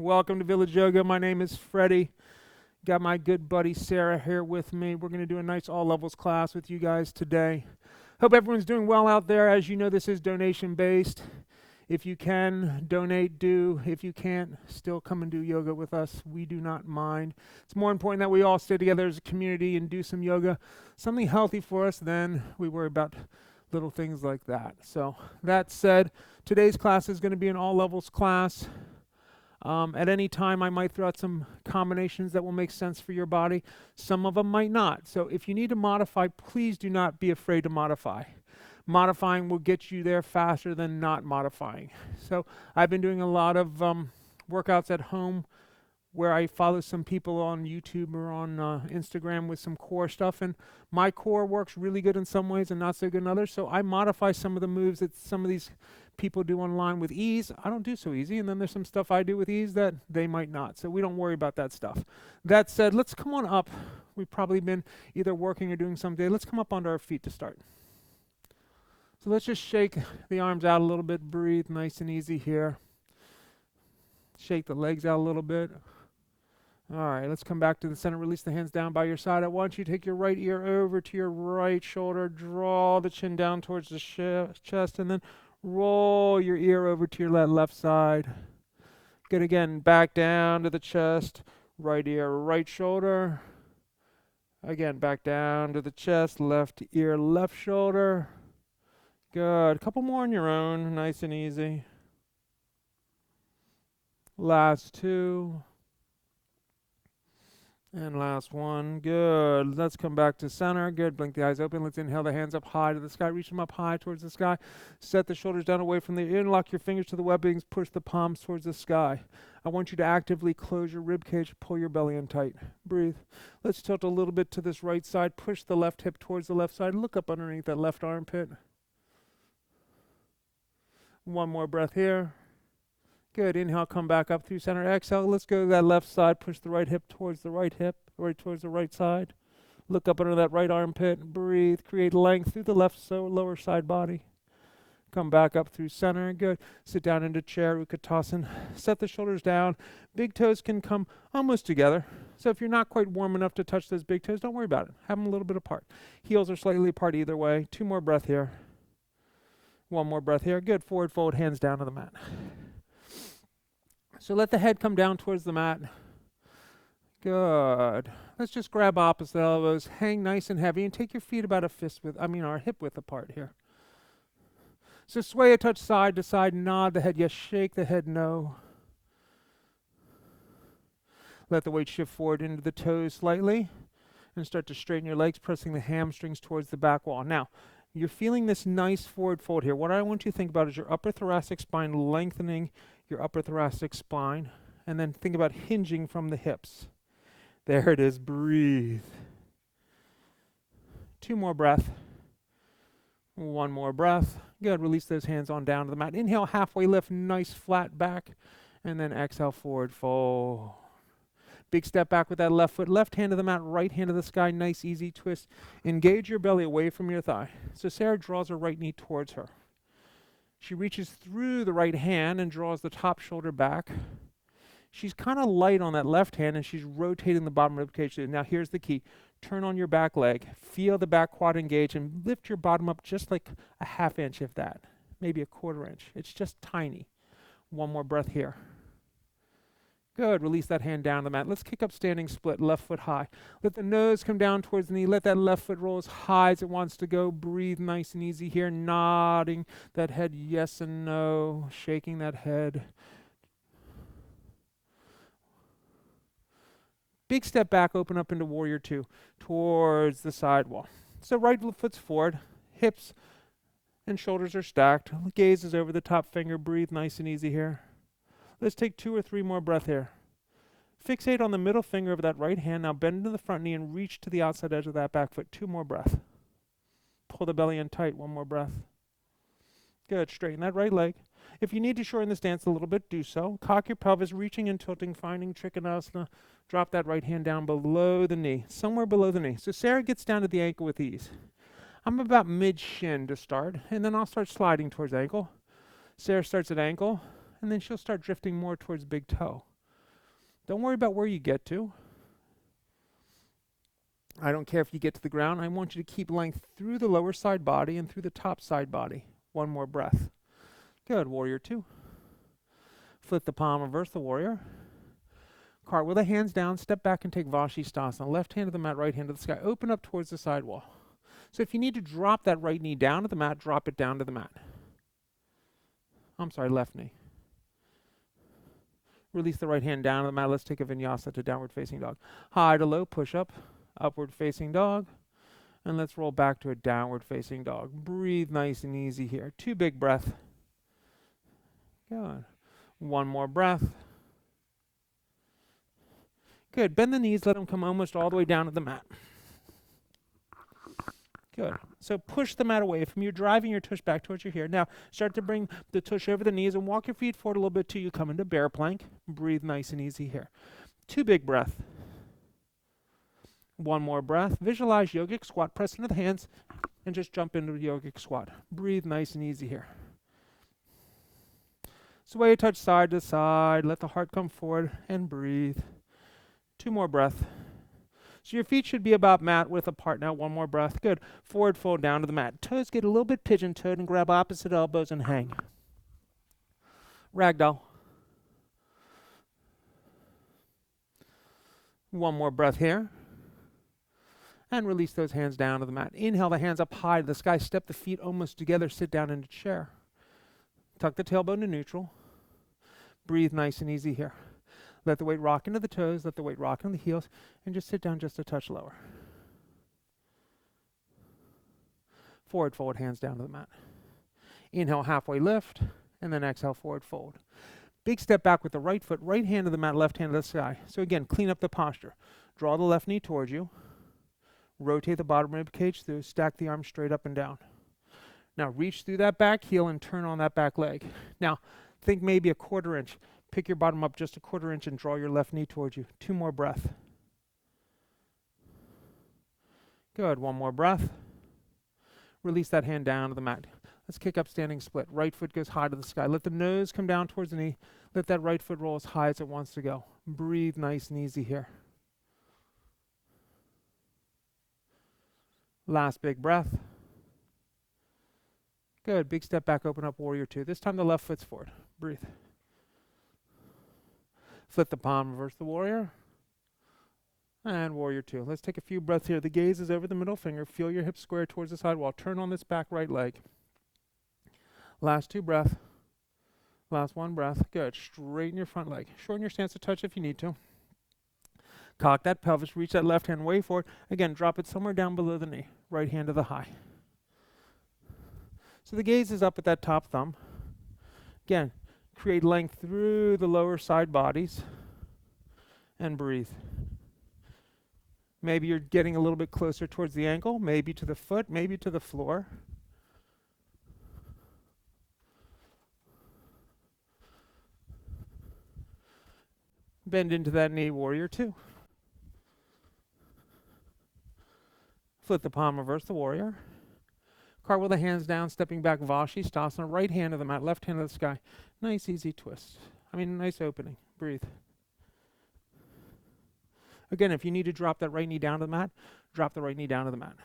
Welcome to Village Yoga. My name is Freddy. Got my good buddy Sarah here with me. We're going to do a nice all levels class with you guys today. Hope everyone's doing well out there. As you know, this is donation based. If you can, donate, do. If you can't, still come and do yoga with us. We do not mind. It's more important that we all stay together as a community and do some yoga. Something healthy for us, then we worry about little things like that. So that said, today's class is going to be an all levels class. At any time, I might throw out some combinations that will make sense for your body. Some of them might not. So if you need to modify, please do not be afraid to modify. Modifying will get you there faster than not modifying. So I've been doing a lot of workouts at home where I follow some people on YouTube or on Instagram with some core stuff, and my core works really good in some ways and not so good in others. So I modify some of the moves that some of these people do online with ease. I don't do so easy, and then there's some stuff I do with ease that they might not. So we don't worry about that stuff. That said, let's come on up. We've probably been either working or doing something. Let's come up onto our feet to start. So let's just shake the arms out a little bit. Breathe nice and easy here. Shake the legs out a little bit. All right, let's come back to the center. Release the hands down by your side. I want you to take your right ear over to your right shoulder. Draw the chin down towards the chest, and then roll your ear over to your left side. Good again. Back down to the chest. Right ear, right shoulder. Again, back down to the chest. Left ear, left shoulder. Good. A couple more on your own. Nice and easy. Last two. And last one. Good. Let's come back to center. Good. Blink the eyes open. Let's inhale the hands up high to the sky. Reach them up high towards the sky. Set the shoulders down away from the ear. Interlock your fingers to the webbings. Push the palms towards the sky. I want you to actively close your rib cage. Pull your belly in tight. Breathe. Let's tilt a little bit to this right side. Push the left hip towards the left side. Look up underneath that left armpit. One more breath here. Good. Inhale, come back up through center. Exhale, let's go to that left side. Push the right hip towards the right hip, right towards the right side. Look up under that right armpit. Breathe. Create length through the left lower side body. Come back up through center. Good. Sit down into chair, Utkatasana. Set the shoulders down. Big toes can come almost together. So if you're not quite warm enough to touch those big toes, don't worry about it. Have them a little bit apart. Heels are slightly apart either way. Two more breath here. One more breath here. Good. Forward fold, hands down to the mat. So let the head come down towards the mat. Good. Let's just grab opposite elbows, hang nice and heavy, and take your feet about our hip width apart here. So sway a touch side to side, nod the head yes, shake the head no. Let the weight shift forward into the toes slightly, and start to straighten your legs, pressing the hamstrings towards the back wall. Now, you're feeling this nice forward fold here. What I want you to think about is your upper thoracic spine lengthening your upper thoracic spine, and then think about hinging from the hips. There it is. Breathe. Two more breath. One more breath. Good. Release those hands on down to the mat. Inhale, halfway lift, nice flat back, and then exhale, forward fold. Big step back with that left foot. Left hand to the mat, right hand to the sky. Nice, easy twist. Engage your belly away from your thigh. So Sarah draws her right knee towards her. She reaches through the right hand and draws the top shoulder back. She's kind of light on that left hand, and she's rotating the bottom rib cage. Now here's the key. Turn on your back leg. Feel the back quad engage, and lift your bottom up just like a half inch, if that. Maybe a quarter inch. It's just tiny. One more breath here. Good. Release that hand down to the mat. Let's kick up standing split, left foot high. Let the nose come down towards the knee. Let that left foot roll as high as it wants to go. Breathe nice and easy here, nodding that head yes and no, shaking that head. Big step back, open up into warrior two, towards the side wall. So right foot's forward, hips and shoulders are stacked. Gaze is over the top finger. Breathe nice and easy here. Let's take 2 or 3 more breaths here. Fixate on the middle finger of that right hand. Now bend into the front knee and reach to the outside edge of that back foot. 2 more breaths. Pull the belly in tight. 1 more breath. Good. Straighten that right leg. If you need to shorten this dance a little bit, do so. Cock your pelvis, reaching and tilting, finding Trikonasana. Drop that right hand down below the knee, somewhere below the knee. So Sarah gets down to the ankle with ease. I'm about mid-shin to start, and then I'll start sliding towards ankle. Sarah starts at ankle, and then she'll start drifting more towards big toe. Don't worry about where you get to. I don't care if you get to the ground. I want you to keep length through the lower side body and through the top side body. One more breath. Good. Warrior 2. Flip the palm, reverse the warrior. Cartwheel the hands down, step back and take Vashisthasana. Left hand to the mat, right hand to the sky. Open up towards the sidewall. So if you need to drop that right knee down to the mat, drop it down to the mat. I'm sorry, left knee. Release the right hand down to the mat. Let's take a vinyasa to downward facing dog. High to low, push up, upward facing dog. And let's roll back to a downward facing dog. Breathe nice and easy here. 2 big breaths. Good. 1 more breath. Good. Bend the knees, let them come almost all the way down to the mat. Good. So push the mat away from you, driving your tush back towards your here. Now start to bring the tush over the knees and walk your feet forward a little bit till you come into bear plank. Breathe nice and easy here. 2 big breaths. 1 more breath. Visualize yogic squat. Press into the hands and just jump into the yogic squat. Breathe nice and easy here. Sway a touch side to side. Let the heart come forward and breathe. 2 more breaths. So your feet should be about mat width apart now. 1 more breath. Good. Forward fold down to the mat. Toes get a little bit pigeon-toed and grab opposite elbows and hang. Ragdoll. 1 more breath here. And release those hands down to the mat. Inhale the hands up high to the sky. Step the feet almost together. Sit down into chair. Tuck the tailbone to neutral. Breathe nice and easy here. Let the weight rock into the toes. Let the weight rock into the heels. And just sit down just a touch lower. Forward fold, hands down to the mat. Inhale, halfway lift. And then exhale, forward fold. Big step back with the right foot. Right hand to the mat, left hand to the sky. So again, clean up the posture. Draw the left knee towards you. Rotate the bottom rib cage through. Stack the arms straight up and down. Now reach through that back heel and turn on that back leg. Now think maybe a 1/4 inch. Pick your bottom up just a 1/4 inch and draw your left knee towards you. 2 more breaths. Good. 1 more breath. Release that hand down to the mat. Let's kick up standing split. Right foot goes high to the sky. Let the nose come down towards the knee. Let that right foot roll as high as it wants to go. Breathe nice and easy here. Last big breath. Good. Big step back, open up, warrior 2. This time the left foot's forward. Breathe. Flip the palm, reverse the warrior. And warrior 2. Let's take a few breaths here. The gaze is over the middle finger. Feel your hips square towards the sidewall. Turn on this back right leg. Last 2 breaths. Last 1 breath. Good. Straighten your front leg. Shorten your stance a touch if you need to. Cock that pelvis. Reach that left hand way forward. Again, drop it somewhere down below the knee. Right hand to the high. So the gaze is up at that top thumb. Again, create length through the lower side bodies. And breathe. Maybe you're getting a little bit closer towards the ankle, maybe to the foot, maybe to the floor. Bend into that knee, warrior 2. Flip the palm, reverse the warrior. Cartwheel the hands down, stepping back, Vashisthasana. Right hand to the mat, left hand to the sky. Nice, easy twist. Nice opening. Breathe. Again, if you need to drop that right knee down to the mat, drop the right knee down to the mat.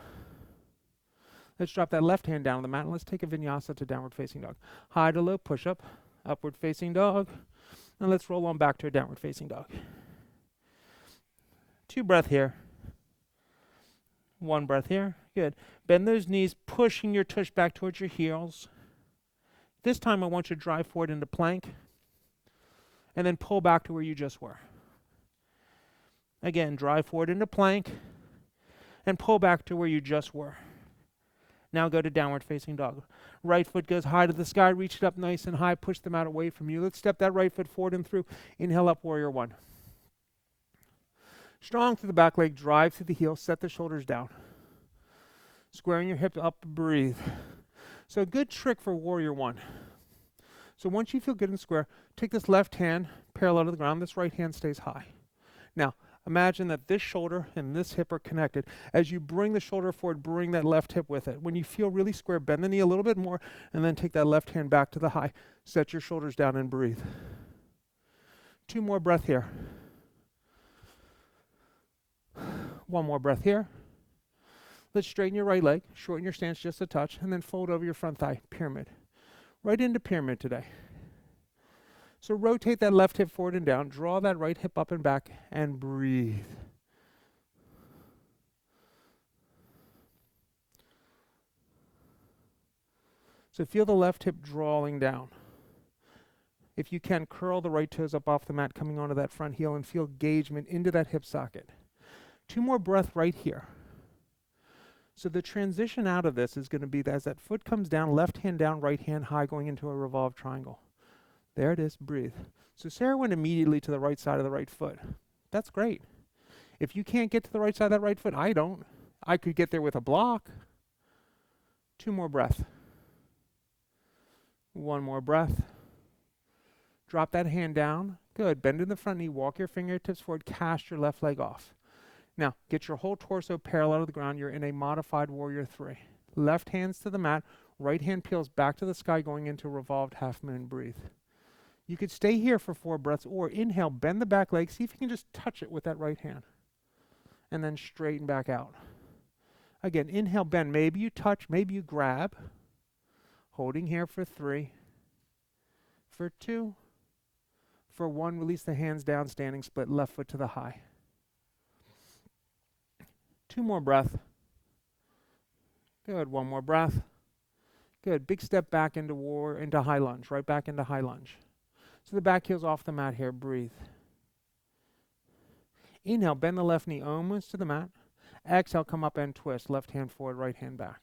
Let's drop that left hand down to the mat, and let's take a vinyasa to downward facing dog. High to low, push up, upward facing dog. And let's roll on back to a downward facing dog. 2 breaths here. 1 breath here. Good. Bend those knees, pushing your tush back towards your heels. This time I want you to drive forward into plank and then pull back to where you just were. Again, drive forward into plank and pull back to where you just were. Now go to downward facing dog. Right foot goes high to the sky. Reach it up nice and high. Push the mat away from you. Let's step that right foot forward and through. Inhale up, warrior 1. Strong through the back leg. Drive through the heel. Set the shoulders down. Squaring your hips up. Breathe. So a good trick for warrior 1. So once you feel good and square, take this left hand parallel to the ground. This right hand stays high. Now, imagine that this shoulder and this hip are connected. As you bring the shoulder forward, bring that left hip with it. When you feel really square, bend the knee a little bit more, and then take that left hand back to the high. Set your shoulders down and breathe. 2 more breaths here. One more breath here. Let's straighten your right leg, shorten your stance just a touch, and then fold over your front thigh, pyramid. Right into pyramid today. So rotate that left hip forward and down, draw that right hip up and back, and breathe. So feel the left hip drawing down. If you can, curl the right toes up off the mat, coming onto that front heel, and feel engagement into that hip socket. 2 more breaths right here. So the transition out of this is going to be that as that foot comes down, left hand down, right hand high, going into a revolved triangle. There it is, breathe. So Sarah went immediately to the right side of the right foot. That's great. If you can't get to the right side of that right foot, I don't. I could get there with a block. 2 more breaths. 1 more breath. Drop that hand down. Good. Bend in the front knee. Walk your fingertips forward. Cast your left leg off. Now, get your whole torso parallel to the ground. You're in a modified warrior 3. Left hands to the mat. Right hand peels back to the sky, going into revolved half moon. Breathe. You could stay here for 4 breaths, or inhale, bend the back leg. See if you can just touch it with that right hand. And then straighten back out. Again, inhale, bend. Maybe you touch, maybe you grab. Holding here for 3. For 2. For 1, release the hands down, standing split, left foot to the high. 2 more breaths. Good. 1 more breath. Good. Big step back into high lunge, right back into high lunge. So the back heel's off the mat here. Breathe. Inhale, bend the left knee almost to the mat. Exhale, come up and twist. Left hand forward, right hand back.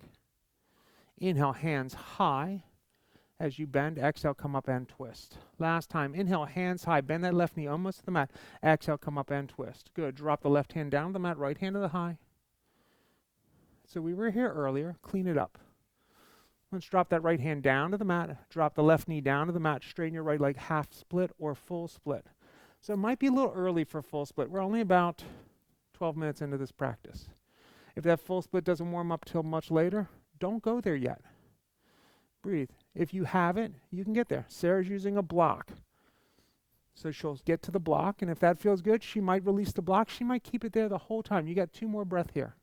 Inhale, hands high. As you bend, exhale, come up and twist. Last time, inhale, hands high, bend that left knee almost to the mat. Exhale, come up and twist. Good. Drop the left hand down to the mat, right hand to the high. So we were here earlier. Clean it up. Let's drop that right hand down to the mat. Drop the left knee down to the mat. Straighten your right leg, half split or full split. So it might be a little early for full split. We're only about 12 minutes into this practice. If that full split doesn't warm up till much later, don't go there yet. Breathe. If you have it, you can get there. Sarah's using a block. So she'll get to the block, and if that feels good, she might release the block. She might keep it there the whole time. You got 2 more breaths here.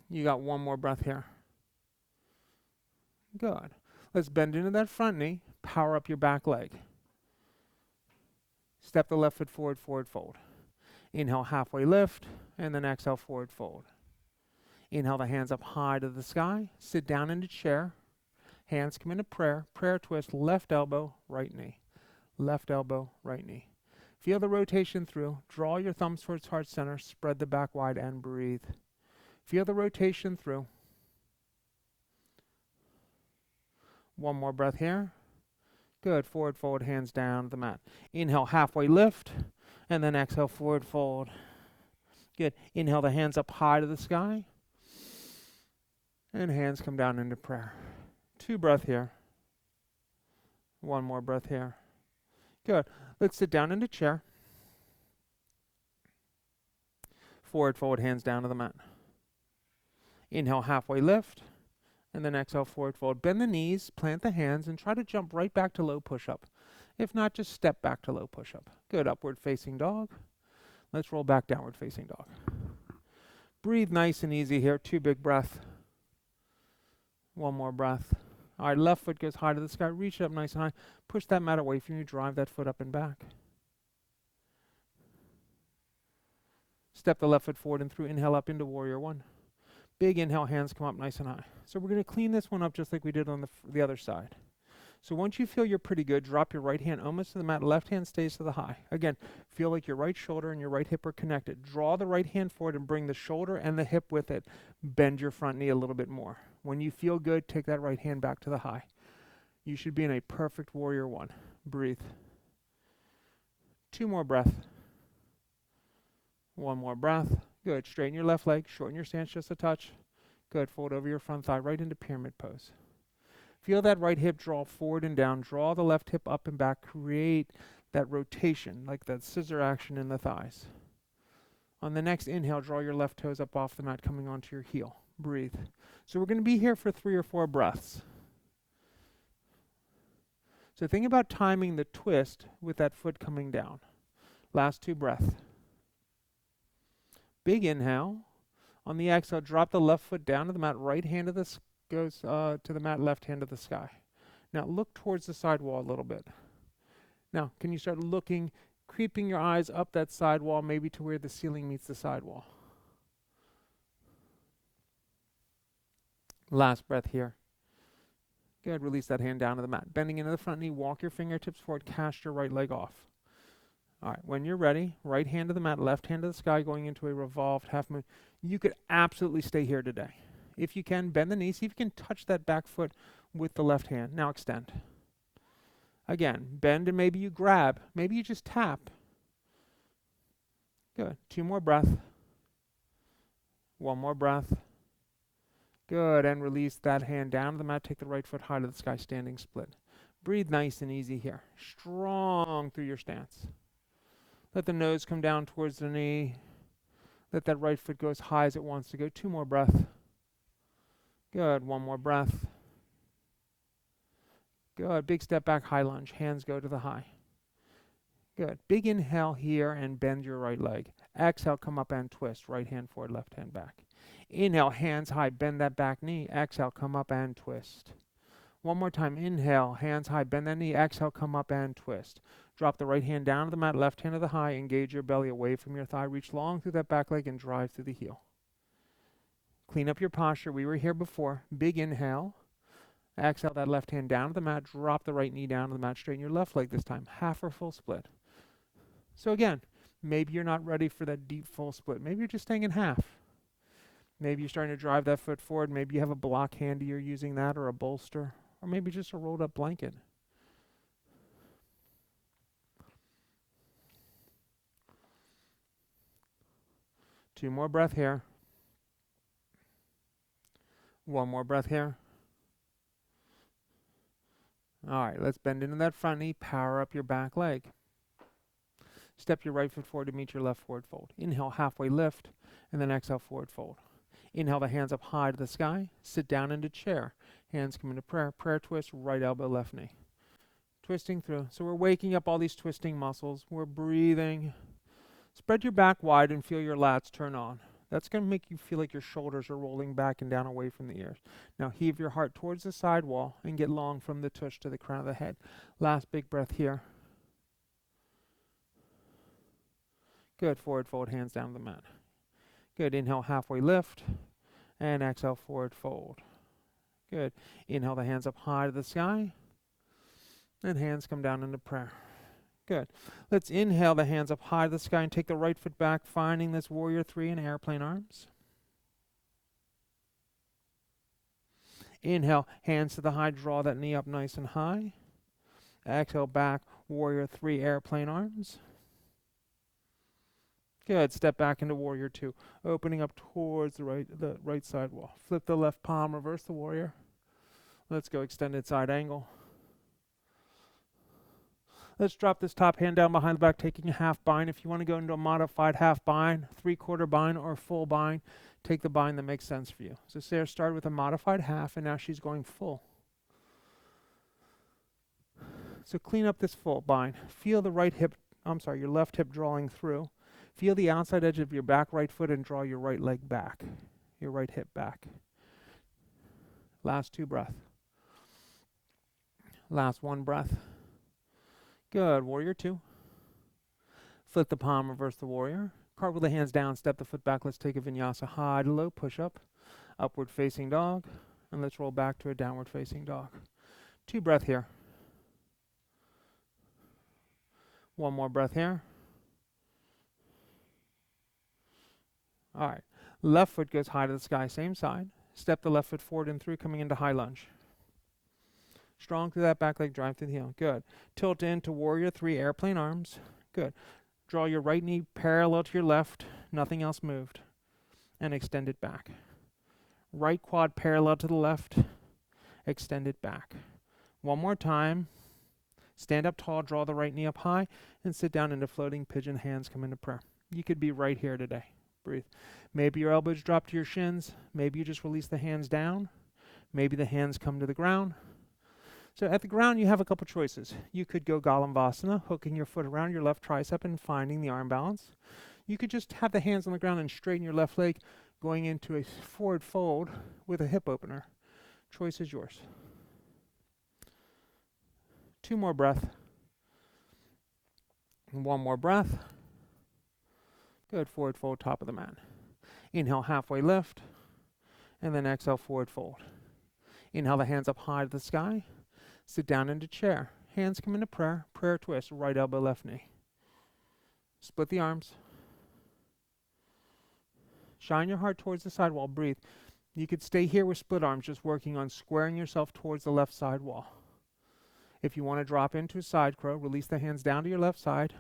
You got 1 more breath here. Good. Let's bend into that front knee. Power up your back leg. Step the left foot forward, forward fold. Inhale, halfway lift, and then exhale, forward fold. Inhale the hands up high to the sky. Sit down into chair. Hands come into prayer. Prayer twist, left elbow, right knee. Left elbow, right knee. Feel the rotation through. Draw your thumbs towards heart center. Spread the back wide and breathe. Feel the rotation through. 1 more breath here. Good. Forward fold, hands down to the mat. Inhale, halfway lift, and then exhale, forward fold. Good. Inhale the hands up high to the sky. And hands come down into prayer. 2 breaths here. 1 more breath here. Good. Let's sit down into chair. Forward fold, hands down to the mat. Inhale, halfway lift, and then exhale, forward fold. Bend the knees, plant the hands, and try to jump right back to low push-up. If not, just step back to low push-up. Good. Upward facing dog. Let's roll back, downward facing dog. Breathe nice and easy here. 2 big breaths. 1 more breath. All right, left foot goes high to the sky. Reach it up nice and high. Push that mat away from you. Drive that foot up and back. Step the left foot forward and through. Inhale up into warrior 1. Big inhale, hands come up nice and high. So we're going to clean this one up just like we did on the other side. So once you feel you're pretty good, drop your right hand almost to the mat. Left hand stays to the high. Again, feel like your right shoulder and your right hip are connected. Draw the right hand forward and bring the shoulder and the hip with it. Bend your front knee a little bit more. When you feel good, take that right hand back to the high. You should be in a perfect warrior 1. Breathe. 2 more breaths. 1 more breath. Good. Straighten your left leg. Shorten your stance just a touch. Good. Fold over your front thigh right into pyramid pose. Feel that right hip draw forward and down. Draw the left hip up and back. Create that rotation, like that scissor action in the thighs. On the next inhale, draw your left toes up off the mat, coming onto your heel. Breathe. So we're going to be here for 3 or 4 breaths. So think about timing the twist with that foot coming down. Last 2 breaths. Big inhale. On the exhale, drop the left foot down to the mat. Right hand of this goes to the mat, left hand to the sky. Now look towards the sidewall a little bit. Now, can you start looking, creeping your eyes up that sidewall, maybe to where the ceiling meets the sidewall? Last breath here. Good, release that hand down to the mat. Bending into the front knee, walk your fingertips forward, cast your right leg off. All right, when you're ready, right hand to the mat, left hand to the sky, going into a revolved half moon. You could absolutely stay here today. If you can, bend the knee, see if you can touch that back foot with the left hand. Now extend. Again, bend and maybe you grab. Maybe you just tap. Good. 2 more breaths. 1 more breath. Good. And release that hand down to the mat. Take the right foot high to the sky, standing split. Breathe nice and easy here. Strong through your stance. Let the nose come down towards the knee. Let that right foot go as high as it wants to go. 2 more breaths. Good. 1 more breath. Good. Big step back, high lunge. Hands go to the high. Good. Big inhale here and bend your right leg. Exhale, come up and twist. Right hand forward, left hand back. Inhale, hands high, bend that back knee. Exhale, come up and twist. 1 more time. Inhale, hands high, bend that knee. Exhale, come up and twist. Drop the right hand down to the mat, left hand to the high. Engage your belly away from your thigh. Reach long through that back leg and drive through the heel. Clean up your posture. We were here before. Big inhale. Exhale that left hand down to the mat. Drop the right knee down to the mat. Straighten your left leg this time. Half or full split. So again, maybe you're not ready for that deep full split. Maybe you're just staying in half. Maybe you're starting to drive that foot forward. Maybe you have a block handy, you're using that, or a bolster, or maybe just a rolled up blanket. Two more breath here. 1 more breath here. All right, let's bend into that front knee. Power up your back leg. Step your right foot forward to meet your left forward fold. Inhale, halfway lift, and then exhale, forward fold. Inhale the hands up high to the sky. Sit down into chair. Hands come into prayer. Prayer twist, right elbow, left knee. Twisting through. So we're waking up all these twisting muscles. We're breathing. Spread your back wide and feel your lats turn on. That's going to make you feel like your shoulders are rolling back and down away from the ears. Now heave your heart towards the side wall and get long from the tush to the crown of the head. Last big breath here. Good. Forward fold, hands down to the mat. Good. Inhale, halfway lift. And exhale, forward fold. Good. Inhale the hands up high to the sky. And hands come down into prayer. Good. Let's inhale the hands up high to the sky and take the right foot back, finding this warrior 3 in airplane arms. Inhale, hands to the high, draw that knee up nice and high. Exhale, back, warrior 3, airplane arms. Good. Step back into warrior 2, opening up towards the right side wall. Flip the left palm, reverse the warrior. Let's go extended side angle. Let's drop this top hand down behind the back, taking a half bind. If you want to go into a modified half bind, 3/4 bind, or full bind, take the bind that makes sense for you. So Sarah started with a modified half, and now she's going full. So clean up this full bind. Feel the your left hip drawing through. Feel the outside edge of your back right foot and draw your right leg back, your right hip back. Last 2 breaths. Last 1 breath. Good. Warrior 2. Flip the palm, reverse the warrior. Cartwheel the hands down, step the foot back. Let's take a vinyasa high to low, push up, upward facing dog, and let's roll back to a downward facing dog. 2 breaths here. 1 more breath here. All right. Left foot goes high to the sky, same side. Step the left foot forward and through, coming into high lunge. Strong through that back leg, drive through the heel. Good. Tilt into warrior 3, airplane arms. Good. Draw your right knee parallel to your left. Nothing else moved. And extend it back. Right quad parallel to the left. Extend it back. 1 more time. Stand up tall, draw the right knee up high, and sit down into floating pigeon. Hands come into prayer. You could be right here today. Breathe. Maybe your elbows drop to your shins. Maybe you just release the hands down. Maybe the hands come to the ground. So at the ground, you have a couple choices. You could go Galamvasana, hooking your foot around your left tricep and finding the arm balance. You could just have the hands on the ground and straighten your left leg, going into a forward fold with a hip opener. Choice is yours. 2 more breath. And 1 more breath. Good, forward fold, top of the mat. Inhale, halfway lift, and then exhale, forward fold. Inhale the hands up high to the sky. Sit down into chair. Hands come into prayer. Prayer twist, right elbow, left knee. Split the arms. Shine your heart towards the side wall. Breathe. You could stay here with split arms, just working on squaring yourself towards the left side wall. If you want to drop into a side crow, release the hands down to your left side.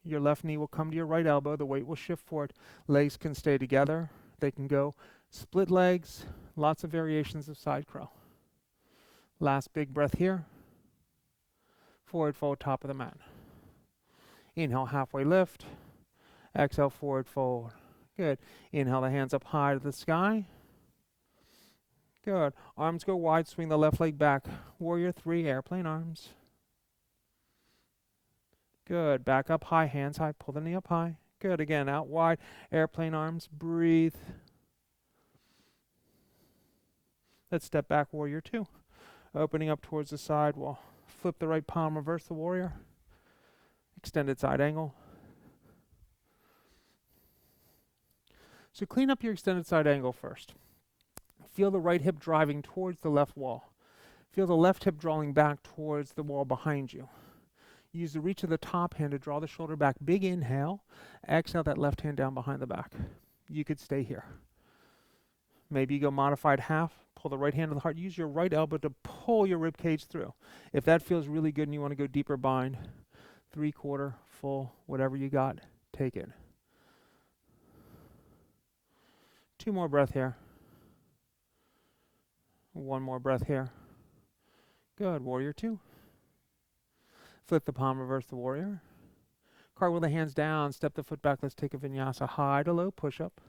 Your left knee will come to your right elbow. The weight will shift forward. Legs can stay together. They can go split legs. Lots of variations of side crow. Last big breath here. Forward fold, top of the mat. Inhale, halfway lift. Exhale, forward fold. Good. Inhale the hands up high to the sky. Good. Arms go wide, swing the left leg back. Warrior 3, airplane arms. Good. Back up high, hands high, pull the knee up high. Good. Again, out wide, airplane arms. Breathe. Let's step back, warrior 2. Opening up towards the side wall. Flip the right palm, reverse the warrior. Extended side angle. So clean up your extended side angle first. Feel the right hip driving towards the left wall. Feel the left hip drawing back towards the wall behind you. Use the reach of the top hand to draw the shoulder back. Big inhale. Exhale that left hand down behind the back. You could stay here. Maybe you go modified half. Pull the right hand to the heart. Use your right elbow to pull your rib cage through. If that feels really good and you want to go deeper bind, 3/4, full, whatever you got, take it. 2 more breath here. 1 more breath here. Good. Warrior 2. Flip the palm, reverse the warrior. Cartwheel the hands down, step the foot back. Let's take a vinyasa, high to low, push up.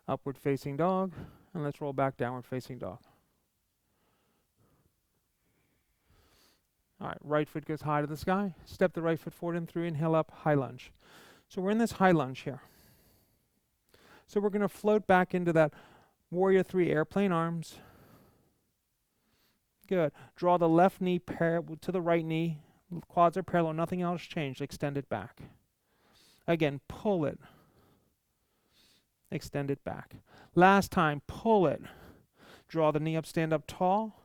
Upward facing dog, and let's roll back, downward facing dog. All right, right foot goes high to the sky. Step the right foot forward and through, inhale up, high lunge. So we're in this high lunge here. So we're going to float back into that warrior 3, airplane arms. Good. Draw the left knee to the right knee. Quads are parallel, nothing else changed. Extend it back. Again, pull it. Extend it back. Last time, pull it. Draw the knee up, stand up tall.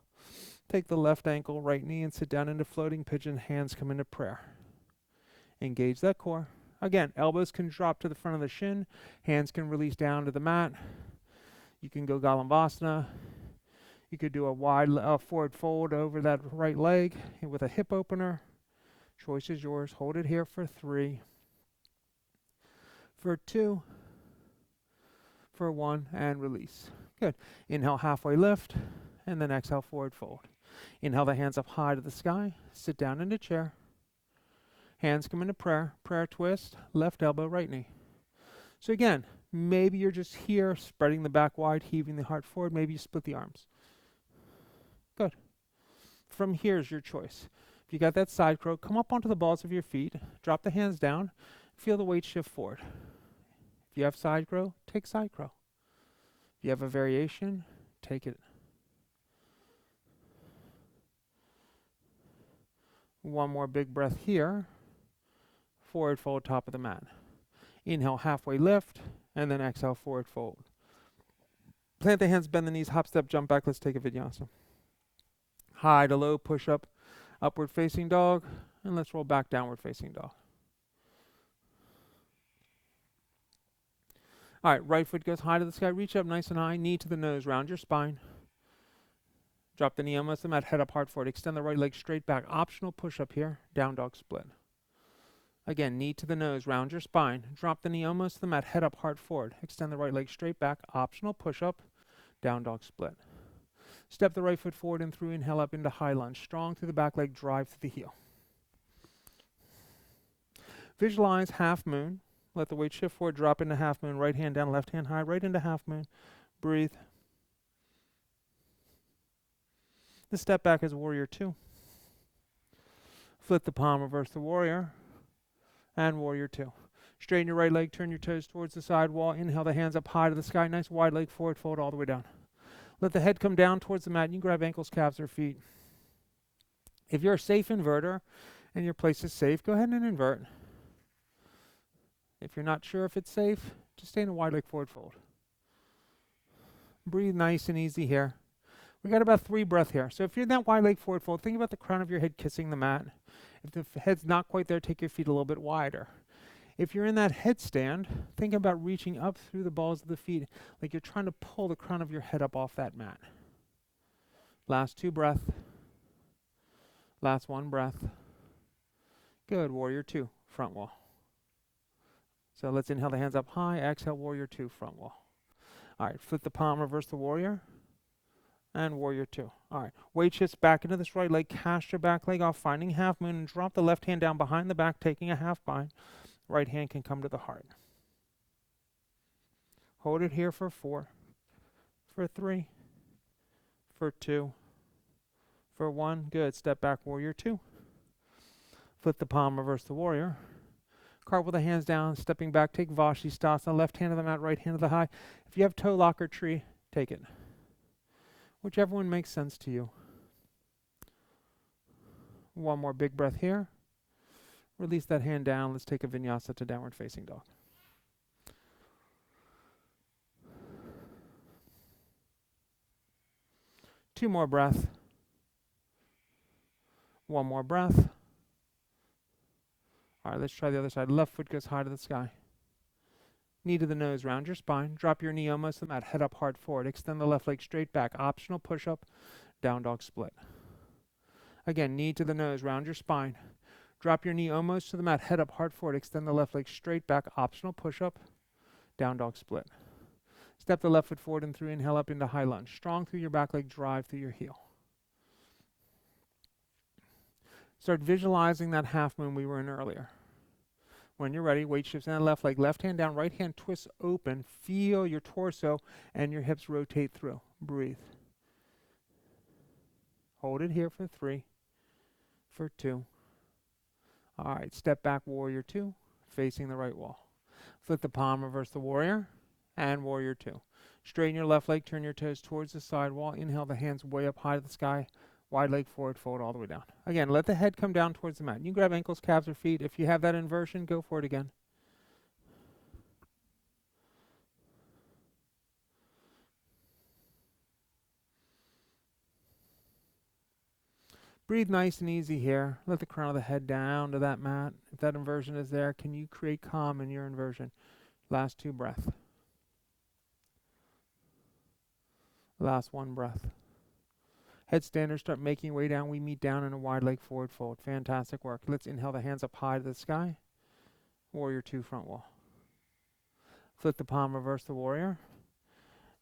Take the left ankle, right knee, and sit down into floating pigeon. Hands come into prayer. Engage that core. Again, elbows can drop to the front of the shin. Hands can release down to the mat. You can go Galambasana. You could do a wide forward fold over that right leg with a hip opener. Choice is yours. Hold it here for 3, for 2, for 1, and release. Good. Inhale, halfway lift, and then exhale, forward fold. Inhale the hands up high to the sky. Sit down into chair. Hands come into prayer. Prayer twist, left elbow, right knee. So again, maybe you're just here, spreading the back wide, heaving the heart forward. Maybe you split the arms. Good. From here is your choice. If you got that side crow, come up onto the balls of your feet. Drop the hands down. Feel the weight shift forward. If you have side crow, take side crow. If you have a variation, take it. 1 more big breath here. Forward fold, top of the mat. Inhale, halfway lift, and then exhale, forward fold. Plant the hands, bend the knees, hop, step, jump back. Let's take a vinyasa. High to low, push up, upward facing dog, and let's roll back, downward facing dog. All right, right foot goes high to the sky, reach up nice and high, knee to the nose, round your spine. Drop the knee almost to the mat, head up, heart forward. Extend the right leg straight back. Optional push up here, down dog split. Again, knee to the nose, round your spine. Drop the knee almost to the mat, head up, heart forward. Extend the right leg straight back. Optional push up, down dog split. Step the right foot forward and through, inhale up into high lunge. Strong through the back leg, drive through the heel. Visualize half moon. Let the weight shift forward, drop into half moon. Right hand down, left hand high, right into half moon. Breathe. The step back is warrior 2. Flip the palm, reverse the warrior, and warrior 2. Straighten your right leg, turn your toes towards the side wall. Inhale the hands up high to the sky. Nice wide leg forward fold all the way down. Let the head come down towards the mat. You can grab ankles, calves, or feet. If you're a safe inverter and your place is safe, go ahead and invert. If you're not sure if it's safe, just stay in a wide leg forward fold. Breathe nice and easy here. We got about 3 breaths here. So if you're in that wide leg forward fold, think about the crown of your head kissing the mat. If the head's not quite there, take your feet a little bit wider. If you're in that headstand, think about reaching up through the balls of the feet like you're trying to pull the crown of your head up off that mat. Last 2 breaths. Last 1 breath. Good. Warrior 2, front wall. So let's inhale the hands up high. Exhale, warrior 2, front wall. All right, flip the palm, reverse the warrior. And warrior 2. All right, weight shifts back into this right leg. Cast your back leg off, finding half moon, and drop the left hand down behind the back, taking a half bind. Right hand can come to the heart. Hold it here for 4, for 3, for 2, for 1. Good. Step back, warrior 2. Flip the palm, reverse the warrior. Cartwheel the hands down, stepping back, take Vashisthasana, left hand to the mat, right hand to the high. If you have toe lock or tree, take it. Whichever one makes sense to you. 1 more big breath here. Release that hand down. Let's take a vinyasa to downward facing dog. Two more breaths. 1 more breath. All right, let's try the other side. Left foot goes high to the sky. Knee to the nose, round your spine. Drop your knee almost to the mat, head up, heart forward. Extend the left leg straight back. Optional push-up, down dog split. Again, knee to the nose, round your spine. Drop your knee almost to the mat, head up, heart forward. Extend the left leg straight back. Optional push-up, down dog split. Step the left foot forward and through. Inhale up into high lunge. Strong through your back leg, drive through your heel. Start visualizing that half moon we were in earlier. When you're ready, weight shifts in the left leg, left hand down, right hand twists open. Feel your torso and your hips rotate through. Breathe. Hold it here for 3, for 2. All right, step back, warrior 2, facing the right wall. Flip the palm, reverse the warrior, and warrior 2. Straighten your left leg, turn your toes towards the side wall. Inhale the hands way up high to the sky. Wide leg forward, fold all the way down. Again, let the head come down towards the mat. You can grab ankles, calves, or feet. If you have that inversion, go for it again. Breathe nice and easy here. Let the crown of the head down to that mat. If that inversion is there, can you create calm in your inversion? Last 2 breaths. Last 1 breath. Headstanders, start making your way down. We meet down in a wide leg forward fold. Fantastic work. Let's inhale the hands up high to the sky. Warrior 2, front wall. Flip the palm, reverse the warrior.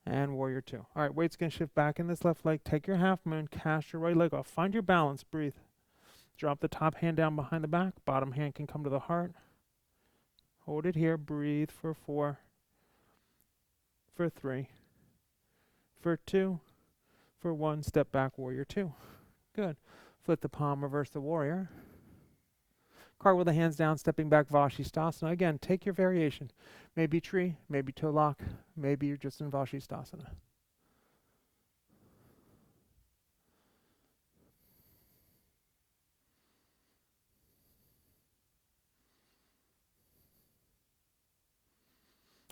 And warrior 2. All right, weight's going to shift back in this left leg. Take your half moon, cast your right leg off. Find your balance, breathe. Drop the top hand down behind the back. Bottom hand can come to the heart. Hold it here, breathe for 4, for 3, for 2, for 1, step back, warrior 2. Good. Flip the palm, reverse the warrior. Cartwheel the hands down, stepping back, Vashisthasana. Again, take your variation. Maybe tree, maybe toe lock, maybe you're just in Vashisthasana.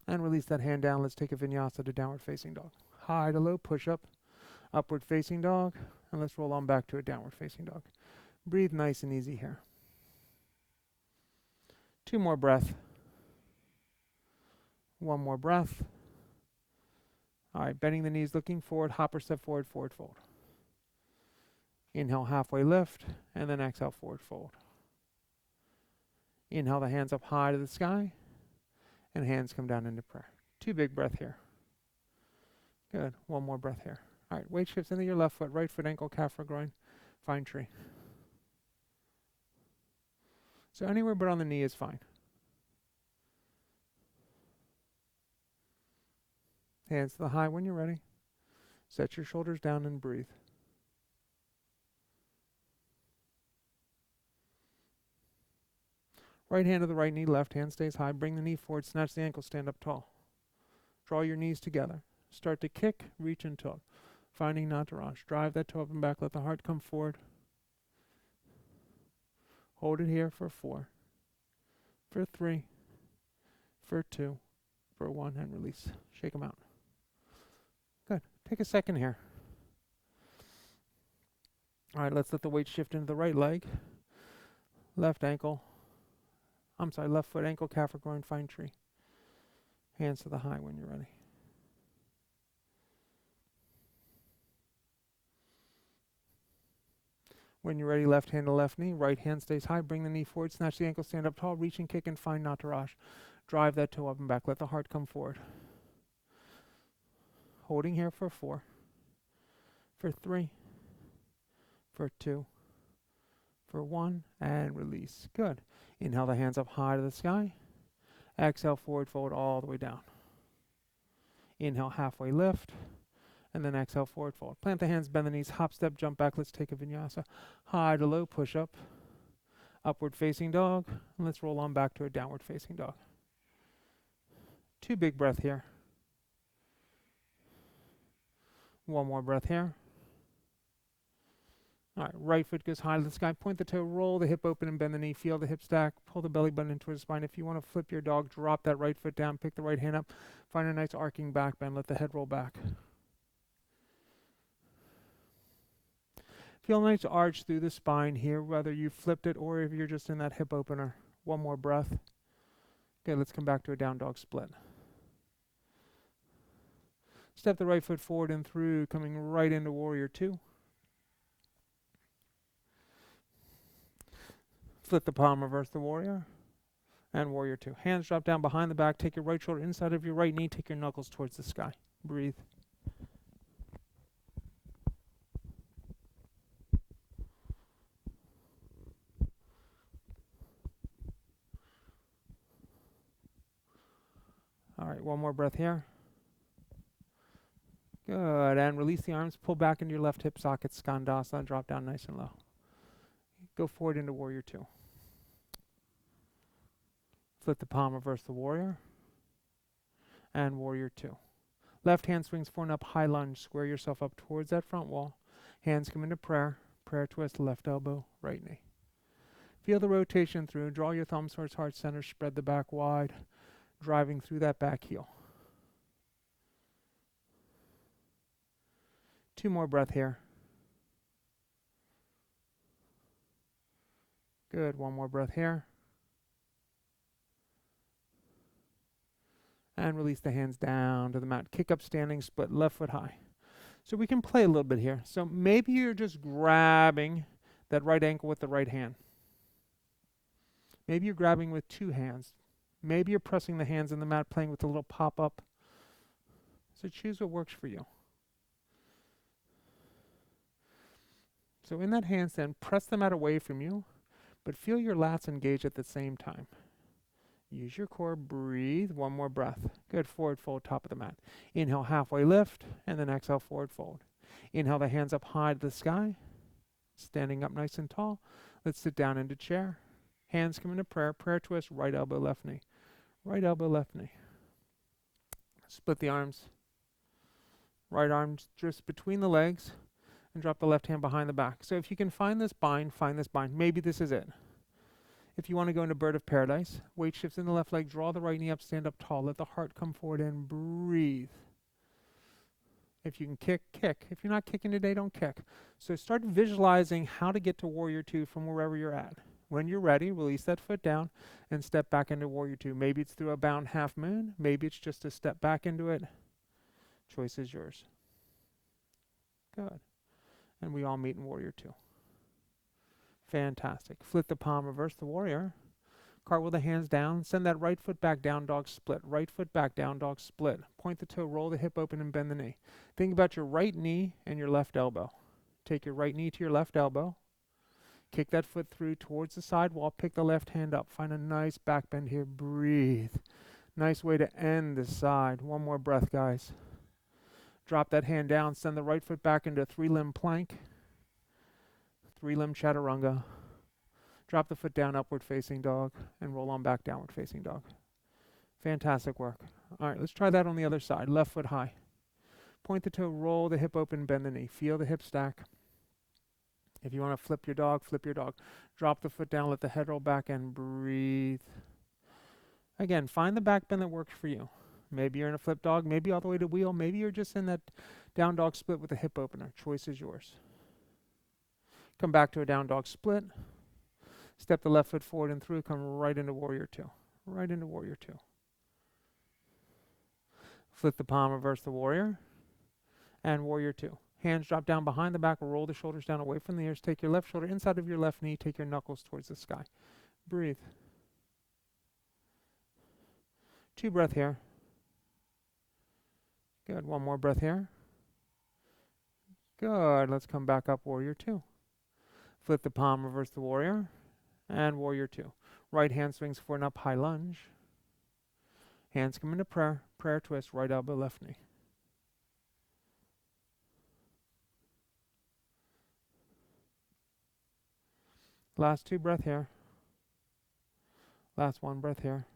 And release that hand down. Let's take a vinyasa to downward facing dog. High to low, push up. Upward facing dog, and let's roll on back to a downward facing dog. Breathe nice and easy here. 2 more breaths. 1 more breath. All right, bending the knees, looking forward, hopper step forward, forward fold. Inhale, halfway lift, and then exhale, forward fold. Inhale the hands up high to the sky, and hands come down into prayer. 2 big breaths here. Good. 1 more breath here. All right, weight shifts into your left foot, right foot, ankle, calf, or groin. Find tree. So anywhere but on the knee is fine. Hands to the high when you're ready. Set your shoulders down and breathe. Right hand to the right knee, left hand stays high. Bring the knee forward, snatch the ankle, stand up tall. Draw your knees together. Start to kick, reach and tug. Finding not to rush. Drive that toe up and back, let the heart come forward. Hold it here for 4, for 3, for 2, for 1, and release. Shake them out. Good. Take a second here. All right, let's let the weight shift into the right leg. Left foot, ankle, calf, or groin, find tree. Hands to the high when you're ready. When you're ready, left hand to left knee, right hand stays high, bring the knee forward, snatch the ankle, stand up tall, reach and kick and find not to rush. Drive that toe up and back, let the heart come forward. Holding here for 4, for 3, for 2, for 1, and release. Good. Inhale the hands up high to the sky. Exhale, forward fold all the way down. Inhale, halfway lift. And then exhale, forward fold. Plant the hands, bend the knees, hop, step, jump back. Let's take a vinyasa. High to low, push up. Upward facing dog. And let's roll on back to a downward facing dog. 2 big breath here. 1 more breath here. All right, right foot goes high to the sky. Point the toe, roll the hip open and bend the knee. Feel the hip stack. Pull the belly button in towards the spine. If you want to flip your dog, drop that right foot down. Pick the right hand up. Find a nice arcing back bend. Let the head roll back. Feel a nice arch through the spine here, whether you flipped it or if you're just in that hip opener. 1 more breath. Okay, let's come back to a down dog split. Step the right foot forward and through, coming right into warrior 2. Flip the palm, reverse the warrior, and warrior 2. Hands drop down behind the back. Take your right shoulder inside of your right knee. Take your knuckles towards the sky. Breathe. All right, 1 more breath here. Good, and release the arms. Pull back into your left hip socket, Skandasana. Drop down nice and low. Go forward into warrior 2. Flip the palm, reverse the warrior, and warrior 2. Left hand swings forward and up, high lunge. Square yourself up towards that front wall. Hands come into prayer. Prayer twist, left elbow, right knee. Feel the rotation through. Draw your thumbs towards heart center. Spread the back wide, driving through that back heel. 2 more breath here. Good, 1 more breath here. And release the hands down to the mat. Kick up standing, split left foot high. So we can play a little bit here. So maybe you're just grabbing that right ankle with the right hand. Maybe you're grabbing with 2 hands. Maybe you're pressing the hands in the mat, playing with a little pop-up. So choose what works for you. So in that handstand, press the mat away from you, but feel your lats engage at the same time. Use your core, breathe, 1 more breath. Good, forward fold, top of the mat. Inhale, halfway lift, and then exhale, forward fold. Inhale the hands up high to the sky, standing up nice and tall. Let's sit down into chair. Hands come into prayer, prayer twist, right elbow, left knee. Right elbow, left knee. Split the arms. Right arm just between the legs, and drop the left hand behind the back. So if you can find this bind, find this bind. Maybe this is it. If you want to go into bird of paradise, weight shifts in the left leg, draw the right knee up, stand up tall, let the heart come forward and breathe. If you can kick, kick. If you're not kicking today, don't kick. So start visualizing how to get to warrior 2 from wherever you're at. When you're ready, release that foot down and step back into warrior 2. Maybe it's through a bound half moon. Maybe it's just a step back into it. Choice is yours. Good. And we all meet in warrior 2. Fantastic. Flip the palm, reverse the warrior. Cartwheel the hands down. Send that right foot back, down dog split. Right foot back, down dog split. Point the toe, roll the hip open and bend the knee. Think about your right knee and your left elbow. Take your right knee to your left elbow. Kick that foot through towards the sidewall. Pick the left hand up. Find a nice back bend here. Breathe. Nice way to end the side. 1 more breath, guys. Drop that hand down. Send the right foot back into a 3-limb plank. 3-limb chaturanga. Drop the foot down, upward facing dog, and roll on back, downward facing dog. Fantastic work. All right, let's try that on the other side. Left foot high. Point the toe, roll the hip open, bend the knee. Feel the hip stack. If you want to flip your dog, flip your dog. Drop the foot down, let the head roll back, and breathe. Again, find the back bend that works for you. Maybe you're in a flip dog, maybe all the way to wheel, maybe you're just in that down dog split with a hip opener. Choice is yours. Come back to a down dog split. Step the left foot forward and through, come right into warrior two. Right into warrior two. Flip the palm, reverse the warrior, and warrior two. Hands drop down behind the back, roll the shoulders down away from the ears. Take your left shoulder inside of your left knee, take your knuckles towards the sky. Breathe. 2 breath here. Good, 1 more breath here. Good, let's come back up, warrior two. Flip the palm, reverse the warrior, and warrior two. Right hand swings forward and up, high lunge. Hands come into prayer, prayer twist, right elbow, left knee. Last 2 breath here. Last 1 breath here.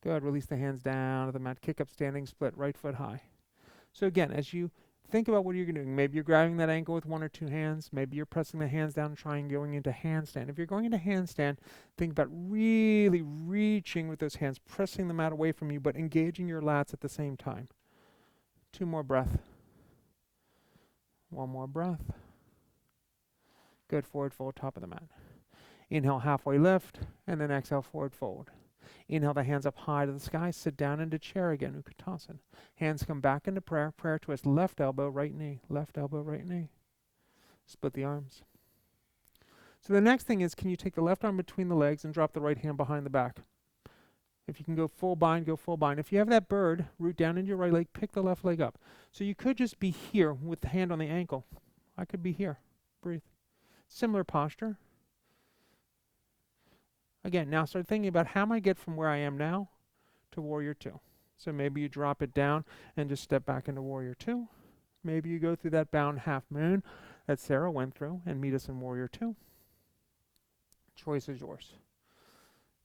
Good, release the hands down to the mat. Kick up, standing split, right foot high. So again, as you think about what you're doing, maybe you're grabbing that ankle with 1 or 2 hands. Maybe you're pressing the hands down and trying going into handstand. If you're going into handstand, think about really reaching with those hands, pressing the mat away from you, but engaging your lats at the same time. 2 more breath. 1 more breath. Good, forward fold, top of the mat. Inhale, halfway lift, and then exhale, forward fold. Inhale the hands up high to the sky, sit down into chair again, Utkatasana. Hands come back into prayer, prayer twist, left elbow, right knee, left elbow, right knee. Split the arms. So the next thing is, can you take the left arm between the legs and drop the right hand behind the back? If you can go full bind, go full bind. If you have that bird, root down into your right leg, pick the left leg up. So you could just be here with the hand on the ankle. I could be here. Breathe. Similar posture. Again, now start thinking about how am I get from where I am now to warrior two. So maybe you drop it down and just step back into warrior two. Maybe you go through that bound half moon that Sarah went through and meet us in warrior two. Choice is yours.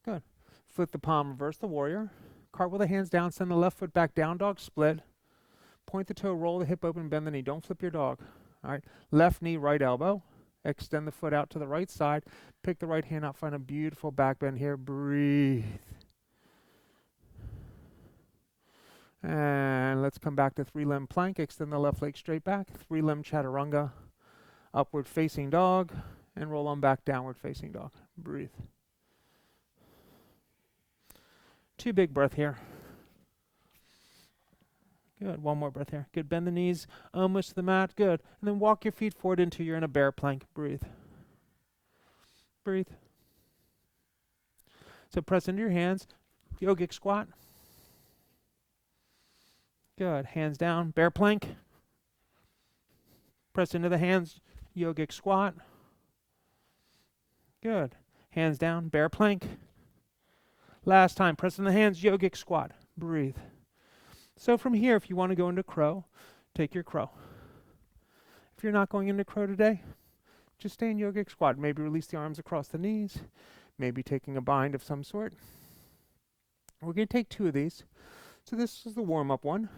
Good. Flip the palm, reverse the warrior. Cartwheel the hands down, send the left foot back, down dog split. Point the toe, roll the hip open, bend the knee. Don't flip your dog. All right. Left knee, right elbow. Extend the foot out to the right side. Pick the right hand up. Find a beautiful back bend here. Breathe. And let's come back to 3-limb plank. Extend the left leg straight back. 3-limb chaturanga. Upward facing dog. And roll on back, downward facing dog. Breathe. 2 big breath here. Good. 1 more breath here. Good. Bend the knees almost to the mat. Good. And then walk your feet forward until you're in a bear plank. Breathe. Breathe. So press into your hands. Yogic squat. Good. Hands down. Bear plank. Press into the hands. Yogic squat. Good. Hands down. Bear plank. Last time. Press in the hands. Yogic squat. Breathe. So from here, if you want to go into crow, take your crow. If you're not going into crow today, just stay in yogic squat. Maybe release the arms across the knees. Maybe taking a bind of some sort. We're going to take 2 of these. So this is the warm-up one.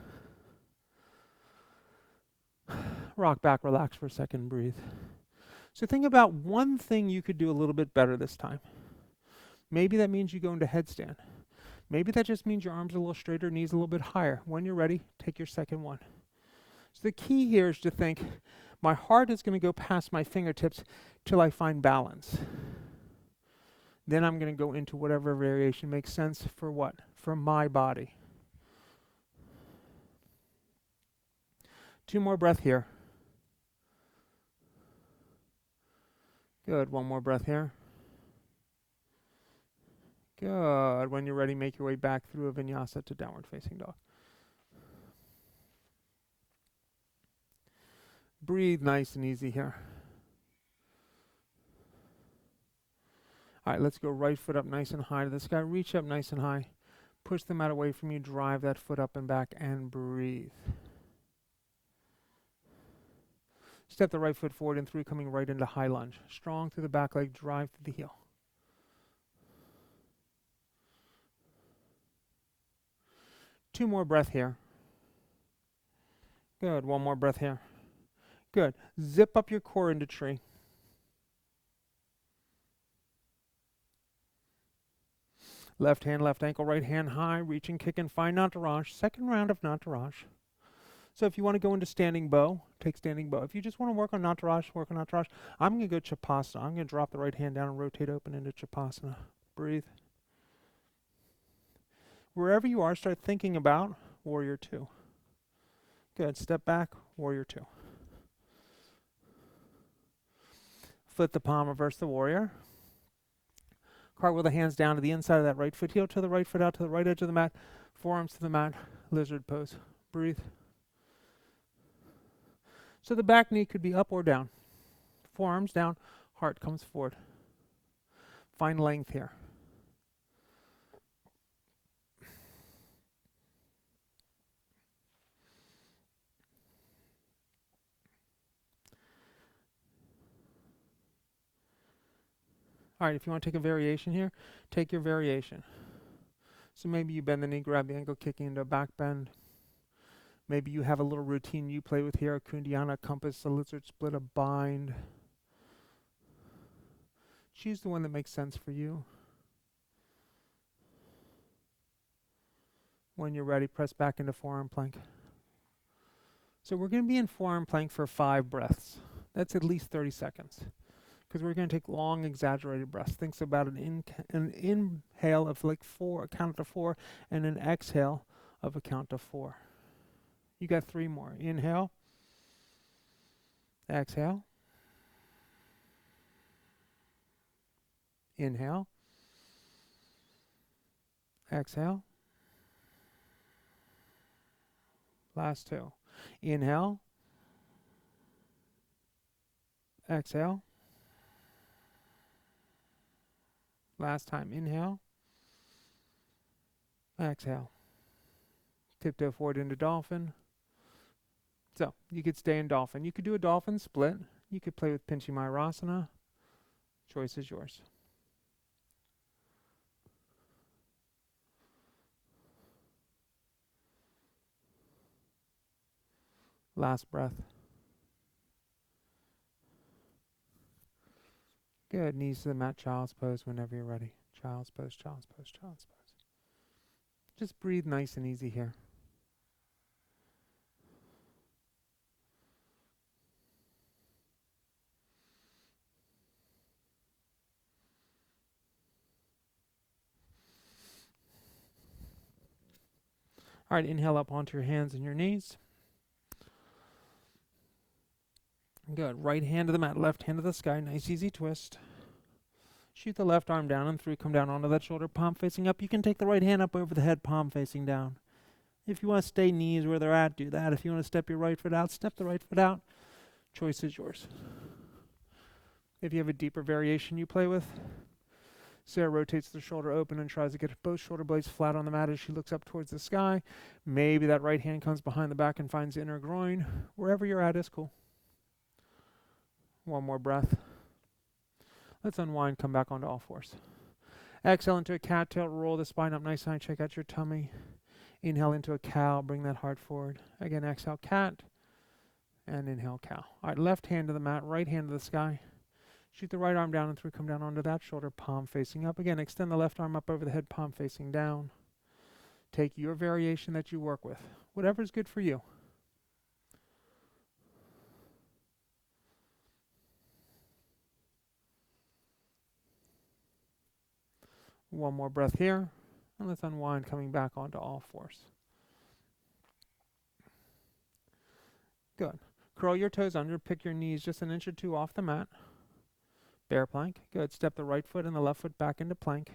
Rock back, relax for a second, breathe. So think about one thing you could do a little bit better this time. Maybe that means you go into headstand. Maybe that just means your arms are a little straighter, knees a little bit higher. When you're ready, take your second one. So the key here is to think, my heart is going to go past my fingertips till I find balance. Then I'm going to go into whatever variation makes sense for what? For my body. 2 more breath here. Good. 1 more breath here. Good. When you're ready, make your way back through a vinyasa to downward facing dog. Breathe nice and easy here. All right, let's go right foot up nice and high to the sky. Reach up nice and high. Push the mat away from you. Drive that foot up and back and breathe. Step the right foot forward and through, coming right into high lunge. Strong through the back leg, drive through the heel. Two more breath here. Good. One more breath here. Good. Zip up your core into tree. Left hand, left ankle, right hand high, reach and kick and find Nataraj. Second round of Nataraj. So if you want to go into standing bow, take standing bow. If you just want to work on Nataraj, work on Nataraj. I'm going to go Chapasana. I'm going to drop the right hand down and rotate open into Chapasana. Breathe. Wherever you are, start thinking about Warrior 2. Good. Step back, Warrior 2. Flip the palm, reverse the warrior. Cartwheel the hands down to the inside of that right foot, heel to the right foot out to the right edge of the mat, forearms to the mat, lizard pose. Breathe. So the back knee could be up or down. Forearms down, heart comes forward. Find length here. All right, if you want to take a variation here, take your variation. So maybe you bend the knee, grab the ankle, kicking into a back bend. Maybe you have a little routine you play with here, a Kundiana, compass, a lizard split, a bind. Choose the one that makes sense for you. When you're ready, press back into forearm plank. So we're going to be in forearm plank for 5 breaths. That's at least 30 seconds. Because we're going to take long, exaggerated breaths. Think about an inhale of like 4, a count to 4, and an exhale of a count to 4. You got 3 more. Inhale, exhale, inhale, exhale. Last 2. Inhale, exhale. Last time. Inhale, exhale. Tiptoe forward into dolphin. So you could stay in dolphin. You could do a dolphin split. You could play with Pinchi Mayurasana. Choice is yours. Last breath. Good. Knees to the mat, child's pose whenever you're ready. Child's pose, child's pose, child's pose. Just breathe nice and easy here. All right, inhale up onto your hands and your knees. Good. Right hand to the mat, left hand to the sky. Nice, easy twist. Shoot the left arm down and through. Come down onto that shoulder, palm facing up. You can take the right hand up over the head, palm facing down. If you want to stay knees where they're at, do that. If you want to step your right foot out, step the right foot out. Choice is yours. If you have a deeper variation you play with, Sarah rotates the shoulder open and tries to get both shoulder blades flat on the mat as she looks up towards the sky. Maybe that right hand comes behind the back and finds the inner groin. Wherever you're at is cool. One more breath. Let's unwind, come back onto all fours. Exhale into a cattail, roll the spine up nice and high, check out your tummy. Inhale into a cow, bring that heart forward. Again, exhale, cat, and inhale, cow. All right, left hand to the mat, right hand to the sky. Shoot the right arm down and through, come down onto that shoulder, palm facing up. Again, extend the left arm up over the head, palm facing down. Take your variation that you work with, whatever's good for you. One more breath here, and let's unwind, coming back onto all fours. Good. Curl your toes under, pick your knees just an inch or 2 off the mat. Bear plank. Good. Step the right foot and the left foot back into plank.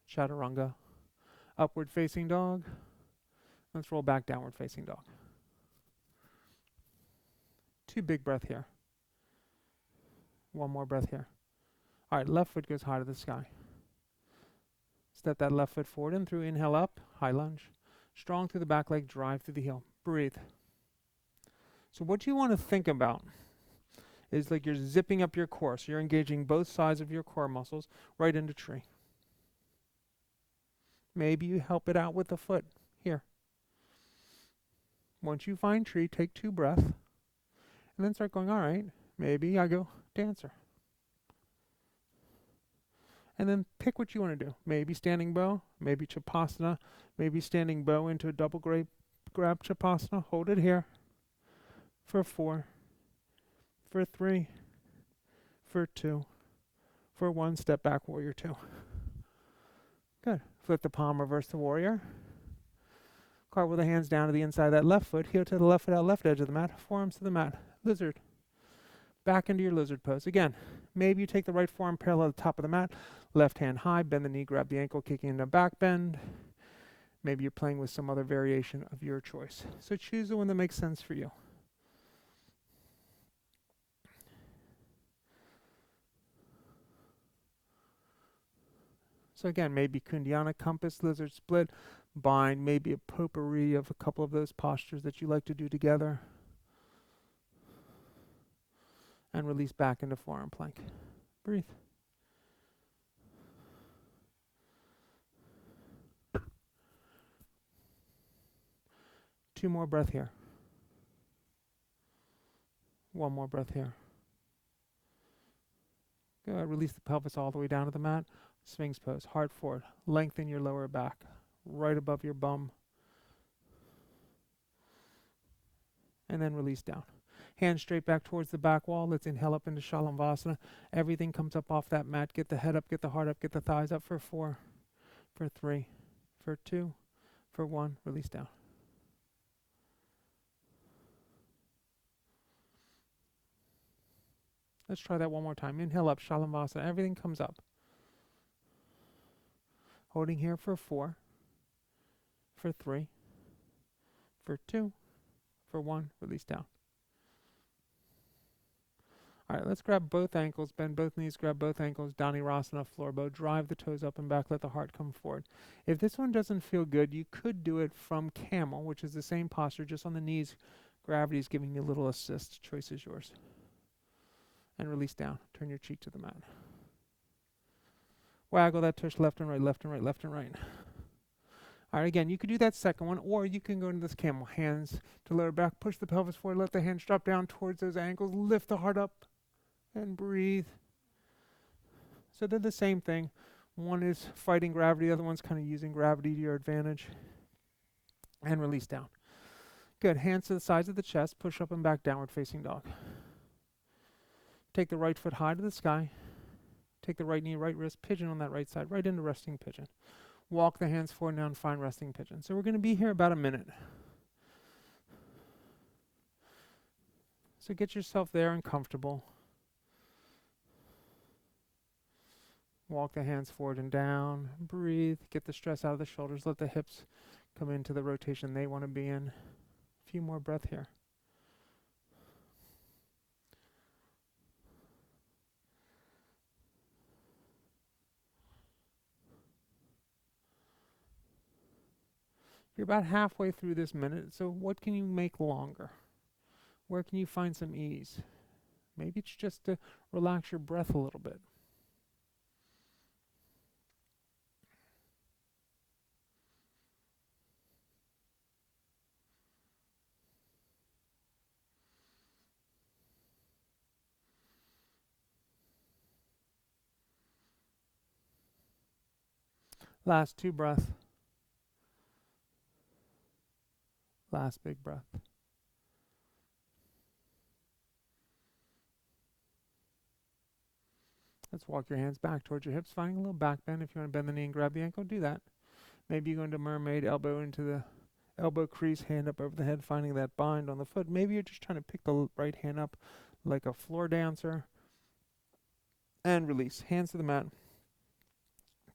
Chaturanga. Upward facing dog. Let's roll back, downward facing dog. 2 big breath here. One more breath here. All right, left foot goes high to the sky. Step that left foot forward and through. Inhale up, high lunge. Strong through the back leg, drive through the heel. Breathe. So what you want to think about is like you're zipping up your core. So you're engaging both sides of your core muscles right into tree. Maybe you help it out with the foot. Here. Once you find tree, take 2 breaths, and then start going, all right, maybe I go dancer. And then pick what you want to do. Maybe standing bow, maybe Chapasana, maybe standing bow into a double grab Chapasana. Hold it here for 4, for 3, for 2, for 1. Step back, warrior 2. Good. Flip the palm, reverse the warrior. Cartwheel the hands down to the inside of that left foot. Heel to the left foot out, left edge of the mat. Forearms to the mat. Lizard. Back into your lizard pose. Again, maybe you take the right forearm parallel to the top of the mat. Left hand high, bend the knee, grab the ankle, kicking into back bend. Maybe you're playing with some other variation of your choice. So choose the one that makes sense for you. So again, maybe Kundiana, compass, lizard split, bind, maybe a potpourri of a couple of those postures that you like to do together. And release back into forearm plank. Breathe. Two more breath here. One more breath here. Good. Release the pelvis all the way down to the mat. Sphinx pose, heart forward. Lengthen your lower back, right above your bum. And then release down. Hands straight back towards the back wall. Let's inhale up into Shalavasana. Everything comes up off that mat. Get the head up, get the heart up, get the thighs up for 4, for 3, for 2, for 1. Release down. Let's try that one more time. Inhale up, Shalavasana. Everything comes up. Holding here for 4, for 3, for 2, for 1. Release down. All right, let's grab both ankles, bend both knees, grab both ankles, Dhanurasana, floor bow, drive the toes up and back, let the heart come forward. If this one doesn't feel good, you could do it from camel, which is the same posture, just on the knees. Gravity is giving you a little assist. Choice is yours. And release down. Turn your cheek to the mat. Waggle that tush left and right, left and right, left and right. All right, again, you could do that second one, or you can go into this camel. Hands to lower back, push the pelvis forward, let the hands drop down towards those ankles, lift the heart up, and breathe. So they're the same thing. One is fighting gravity, the other one's kind of using gravity to your advantage. And release down. Good, hands to the sides of the chest, push up and back, downward facing dog. Take the right foot high to the sky. Take the right knee, right wrist, pigeon on that right side, right into resting pigeon. Walk the hands forward and down, find resting pigeon. So we're going to be here about a minute. So get yourself there and comfortable. Walk the hands forward and down. Breathe. Get the stress out of the shoulders. Let the hips come into the rotation they want to be in. A few more breaths here. You're about halfway through this minute, so what can you make longer? Where can you find some ease? Maybe it's just to relax your breath a little bit. Last 2 breaths. Last big breath. Let's walk your hands back towards your hips, finding a little back bend. If you want to bend the knee and grab the ankle, do that. Maybe you go into mermaid, elbow into the elbow crease, hand up over the head, finding that bind on the foot. Maybe you're just trying to pick the right hand up like a floor dancer. And release. Hands to the mat.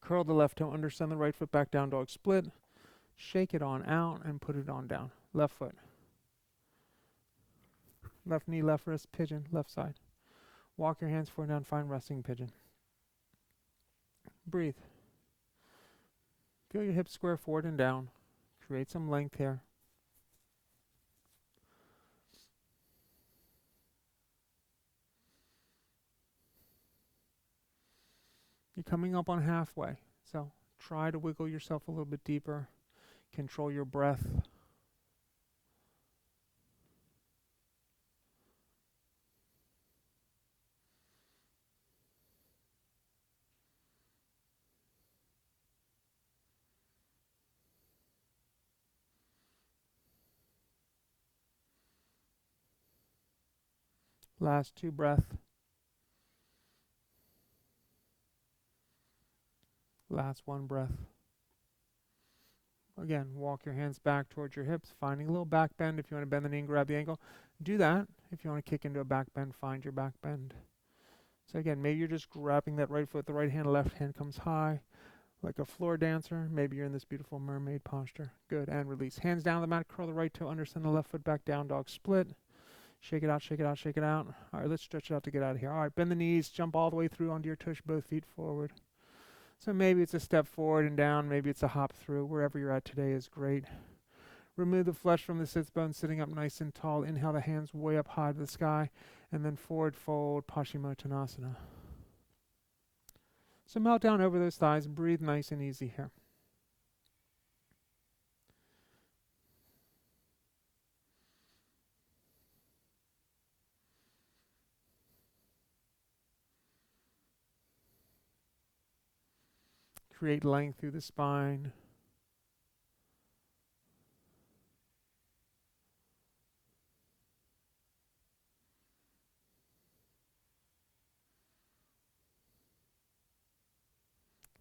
Curl the left toe, undersend the right foot, back down dog split. Shake it on out and put it on down. Left foot. Left knee, left wrist, pigeon, left side. Walk your hands forward and down, find resting pigeon. Breathe. Feel your hips square forward and down. Create some length here. You're coming up on halfway. So try to wiggle yourself a little bit deeper. Control your breath. Last 2 breaths. Last 1 breath. Again, walk your hands back towards your hips, finding a little back bend. If you want to bend the knee and grab the ankle, do that. If you want to kick into a back bend, find your back bend. So again, maybe you're just grabbing that right foot, the right hand, left hand comes high like a floor dancer. Maybe you're in this beautiful mermaid posture. Good, and release. Hands down the mat, curl the right toe under, send the left foot back down, dog split. Shake it out, shake it out, shake it out. All right, let's stretch it out to get out of here. All right, bend the knees, jump all the way through onto your tush, both feet forward. So maybe it's a step forward and down, maybe it's a hop through. Wherever you're at today is great. Remove the flesh from the sits bone, sitting up nice and tall. Inhale the hands way up high to the sky, and then forward fold, Paschimottanasana. So melt down over those thighs, breathe nice and easy here. Create length through the spine.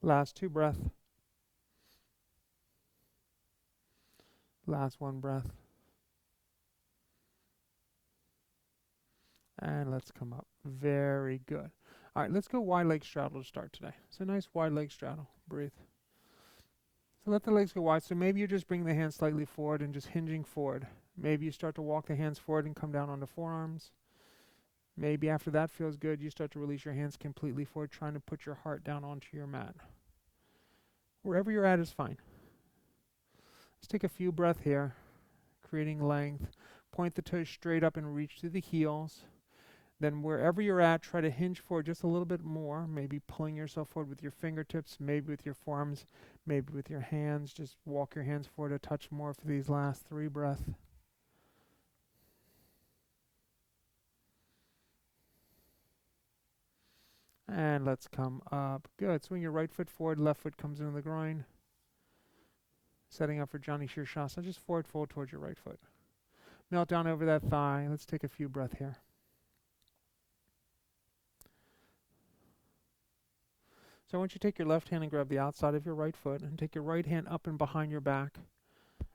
Last 2 breaths. Last 1 breath. And let's come up. Very good. All right, let's go wide leg straddle to start today. So nice wide leg straddle. Breathe. So let the legs go wide. So maybe you're just bringing the hands slightly forward and just hinging forward. Maybe you start to walk the hands forward and come down onto forearms. Maybe after that feels good, you start to release your hands completely forward, trying to put your heart down onto your mat. Wherever you're at is fine. Let's take a few breaths here, creating length. Point the toes straight up and reach through the heels. Then wherever you're at, try to hinge forward just a little bit more, maybe pulling yourself forward with your fingertips, maybe with your forearms, maybe with your hands. Just walk your hands forward a touch more for these last 3 breaths. And let's come up. Good. Swing your right foot forward, left foot comes into the groin. Setting up for Jani Shirshasana. Just forward fold towards your right foot. Melt down over that thigh. Let's take a few breaths here. So I want you to take your left hand and grab the outside of your right foot and take your right hand up and behind your back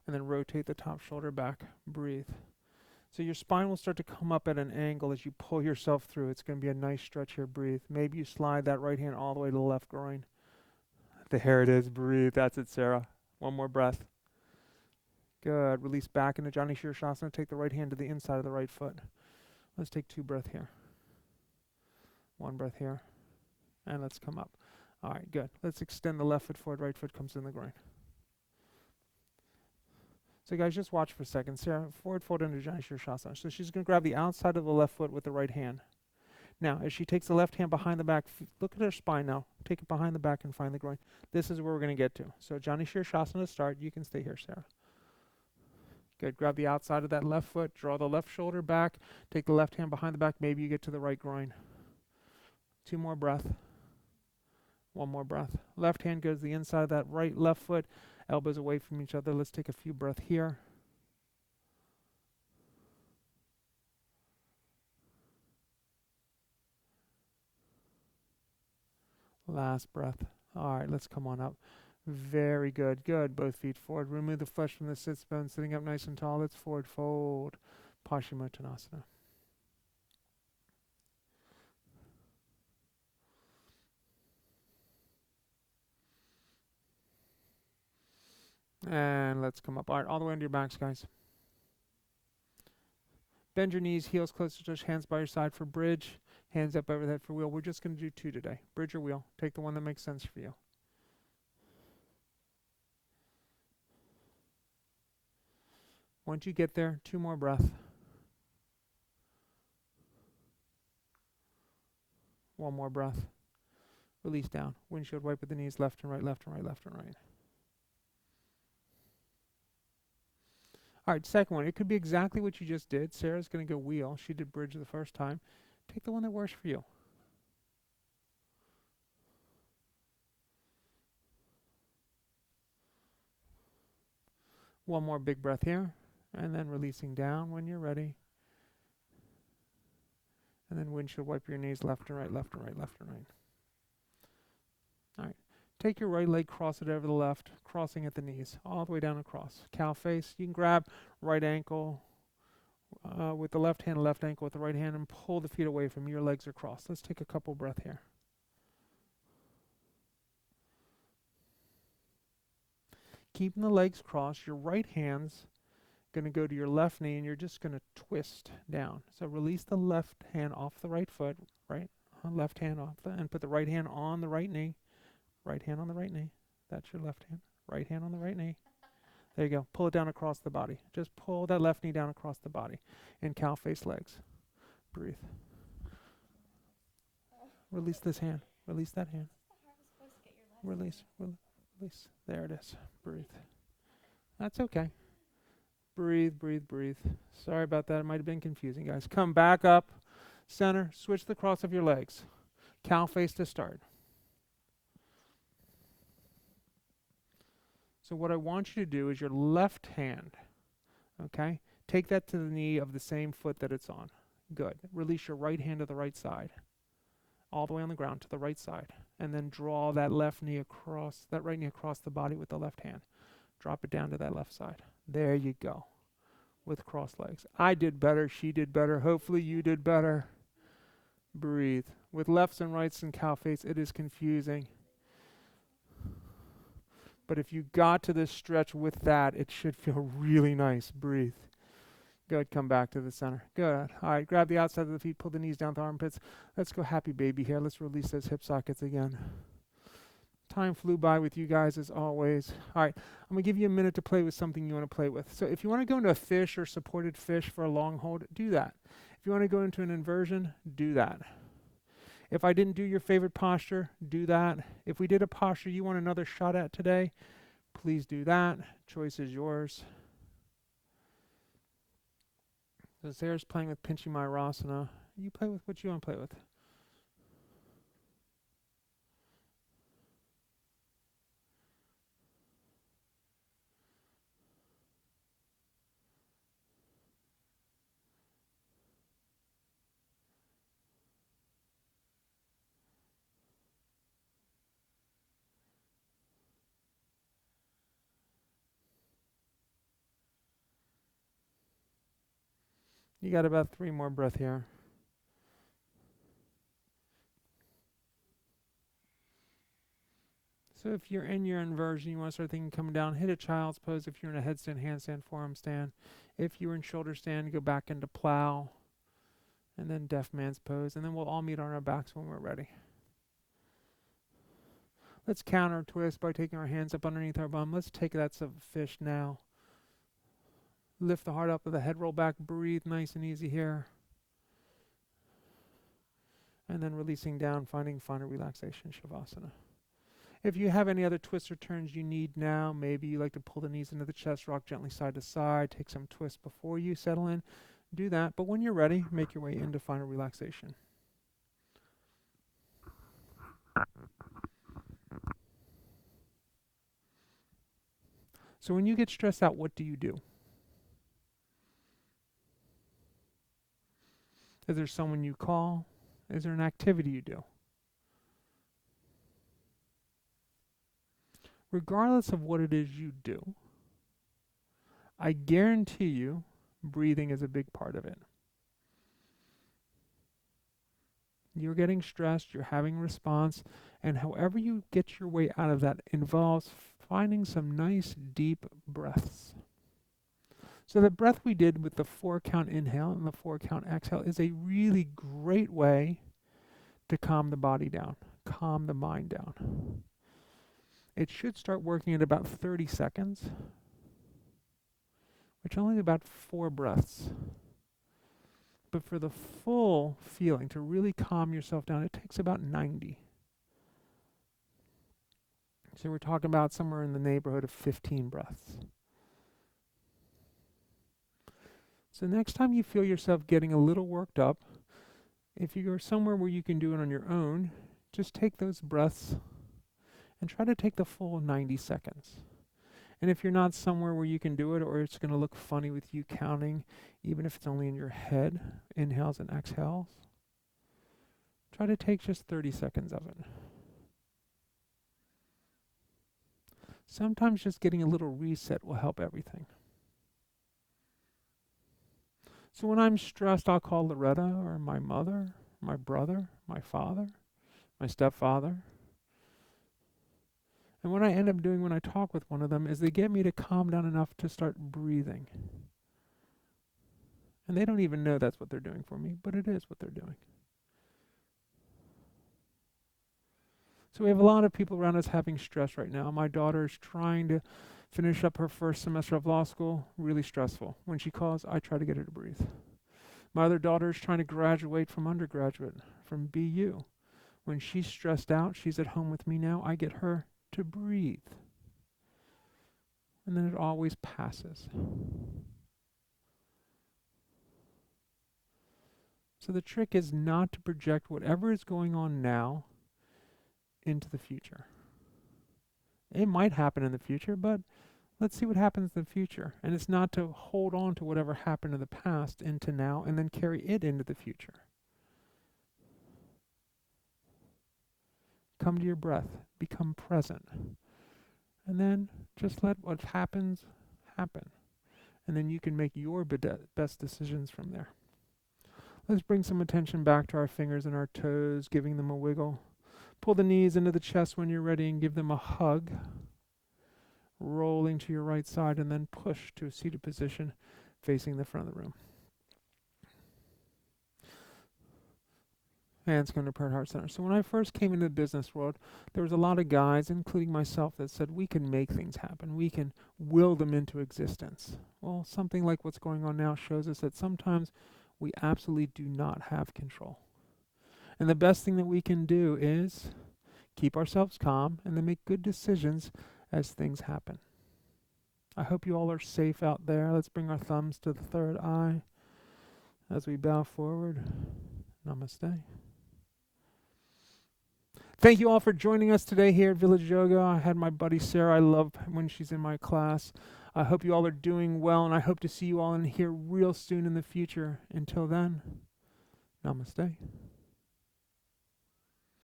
and then rotate the top shoulder back. Breathe. So your spine will start to come up at an angle as you pull yourself through. It's going to be a nice stretch here. Breathe. Maybe you slide that right hand all the way to the left groin. There it is. Breathe. That's it, Sarah. 1 more breath. Good. Release back into Jani Shirshasana. Take the right hand to the inside of the right foot. Let's take 2 breaths here. 1 breath here. And let's come up. All right, good. Let's extend the left foot forward, right foot comes in the groin. So guys, just watch for a second. Sarah, forward fold into Jani Shirshasana. So she's going to grab the outside of the left foot with the right hand. Now, as she takes the left hand behind the back, look at her spine now. Take it behind the back and find the groin. This is where we're going to get to. So Jani Shirshasana to start. You can stay here, Sarah. Good. Grab the outside of that left foot. Draw the left shoulder back. Take the left hand behind the back. Maybe you get to the right groin. 2 more breaths. 1 more breath. Left hand goes to the inside of that left foot. Elbows away from each other. Let's take a few breaths here. Last breath. All right, let's come on up. Very good. Good. Both feet forward. Remove the flesh from the sits bone. Sitting up nice and tall. Let's forward fold. Paschimottanasana. And let's come up. All right, all the way into your backs, guys. Bend your knees, heels close to touch, hands by your side for bridge. Hands up over the head for wheel. We're just going to do 2 today. Bridge or wheel. Take the one that makes sense for you. Once you get there, 2 more breaths. 1 more breath. Release down. Windshield wipe with the knees, left and right, left and right, left and right. All right, second one. It could be exactly what you just did. Sarah's going to go wheel. She did bridge the first time. Take the one that works for you. One more big breath here, and then releasing down when you're ready. And then windshield wipe your knees, left and right, left and right, left and right. All right. Take your right leg, cross it over the left, crossing at the knees, all the way down across. Cow face. You can grab right ankle with the left hand, left ankle with the right hand, and pull the feet away from you. Your legs are crossed. Let's take a couple breath here. Keeping the legs crossed, your right hand's going to go to your left knee, and you're just going to twist down. So release the left hand off the right foot, right? Left hand off and put the right hand on the right knee. Right hand on the right knee. That's your left hand. Right hand on the right knee. There you go. Pull it down across the body. Just pull that left knee down across the body. In cow face legs. Breathe. Release this hand. Release that hand. Release. Release. There it is. Breathe. That's okay. Breathe, breathe, breathe. Sorry about that. It might have been confusing, guys. Come back up. Center. Switch the cross of your legs. Cow face to start. So what I want you to do is your left hand, okay? Take that to the knee of the same foot that it's on. Good. Release your right hand to the right side. All the way on the ground to the right side. And then draw that left knee across, that right knee across the body with the left hand. Drop it down to that left side. There you go. With crossed legs. I did better. She did better. Hopefully you did better. Breathe. With lefts and rights and cow face, it is confusing. But if you got to this stretch with that, it should feel really nice. Breathe. Good. Come back to the center. Good. All right. Grab the outside of the feet. Pull the knees down to armpits. Let's go happy baby here. Let's release those hip sockets again. Time flew by with you guys as always. All right. I'm going to give you a minute to play with something you want to play with. So if you want to go into a fish or supported fish for a long hold, do that. If you want to go into an inversion, do that. If I didn't do your favorite posture, do that. If we did a posture you want another shot at today, please do that. Choice is yours. So Sarah's playing with Pinchi Mayurasana. You play with what you want to play with. You got about 3 more breath here. So if you're in your inversion, you want to start thinking coming down, hit a child's pose. If you're in a headstand, handstand, forearm stand. If you're in shoulder stand, go back into plow. And then deaf man's pose. And then we'll all meet on our backs when we're ready. Let's counter twist by taking our hands up underneath our bum. Let's take that to fish now. Lift the heart up with the head roll back. Breathe nice and easy here. And then releasing down, finding final relaxation, Shavasana. If you have any other twists or turns you need now, maybe you like to pull the knees into the chest, rock gently side to side, take some twists before you settle in, do that. But when you're ready, make your way into final relaxation. So when you get stressed out, what do you do? Is there someone you call? Is there an activity you do? Regardless of what it is you do, I guarantee you, breathing is a big part of it. You're getting stressed, you're having a response, and however you get your way out of that involves finding some nice deep breaths. So the breath we did with the 4-count inhale and the 4-count exhale is a really great way to calm the body down, calm the mind down. It should start working at about 30 seconds, which only about 4 breaths. But for the full feeling, to really calm yourself down, it takes about 90. So we're talking about somewhere in the neighborhood of 15 breaths. So next time you feel yourself getting a little worked up, if you're somewhere where you can do it on your own, just take those breaths and try to take the full 90 seconds. And if you're not somewhere where you can do it, or it's going to look funny with you counting, even if it's only in your head, inhales and exhales, try to take just 30 seconds of it. Sometimes just getting a little reset will help everything. So when I'm stressed, I'll call Loretta or my mother, my brother, my father, my stepfather. And what I end up doing when I talk with one of them is they get me to calm down enough to start breathing. And they don't even know that's what they're doing for me, but it is what they're doing. So we have a lot of people around us having stress right now. My daughter is trying to finish up her first semester of law school, really stressful. When she calls, I try to get her to breathe. My other daughter is trying to graduate from undergraduate, from BU. When she's stressed out, she's at home with me now, I get her to breathe. And then it always passes. So the trick is not to project whatever is going on now into the future. It might happen in the future, but let's see what happens in the future. And it's not to hold on to whatever happened in the past into now and then carry it into the future. Come to your breath. Become present. And then just let what happens happen. And then you can make your best decisions from there. Let's bring some attention back to our fingers and our toes, giving them a wiggle. Pull the knees into the chest when you're ready and give them a hug. Rolling to your right side and then push to a seated position facing the front of the room. Hands come to Prayer Heart Center. So when I first came into the business world, there was a lot of guys, including myself, that said we can make things happen. We can will them into existence. Well, something like what's going on now shows us that sometimes we absolutely do not have control. And the best thing that we can do is keep ourselves calm and then make good decisions as things happen. I hope you all are safe out there. Let's bring our thumbs to the third eye as we bow forward. Namaste. Thank you all for joining us today here at Village Yoga. I had my buddy Sarah. I love when she's in my class. I hope you all are doing well, and I hope to see you all in here real soon in the future. Until then, namaste.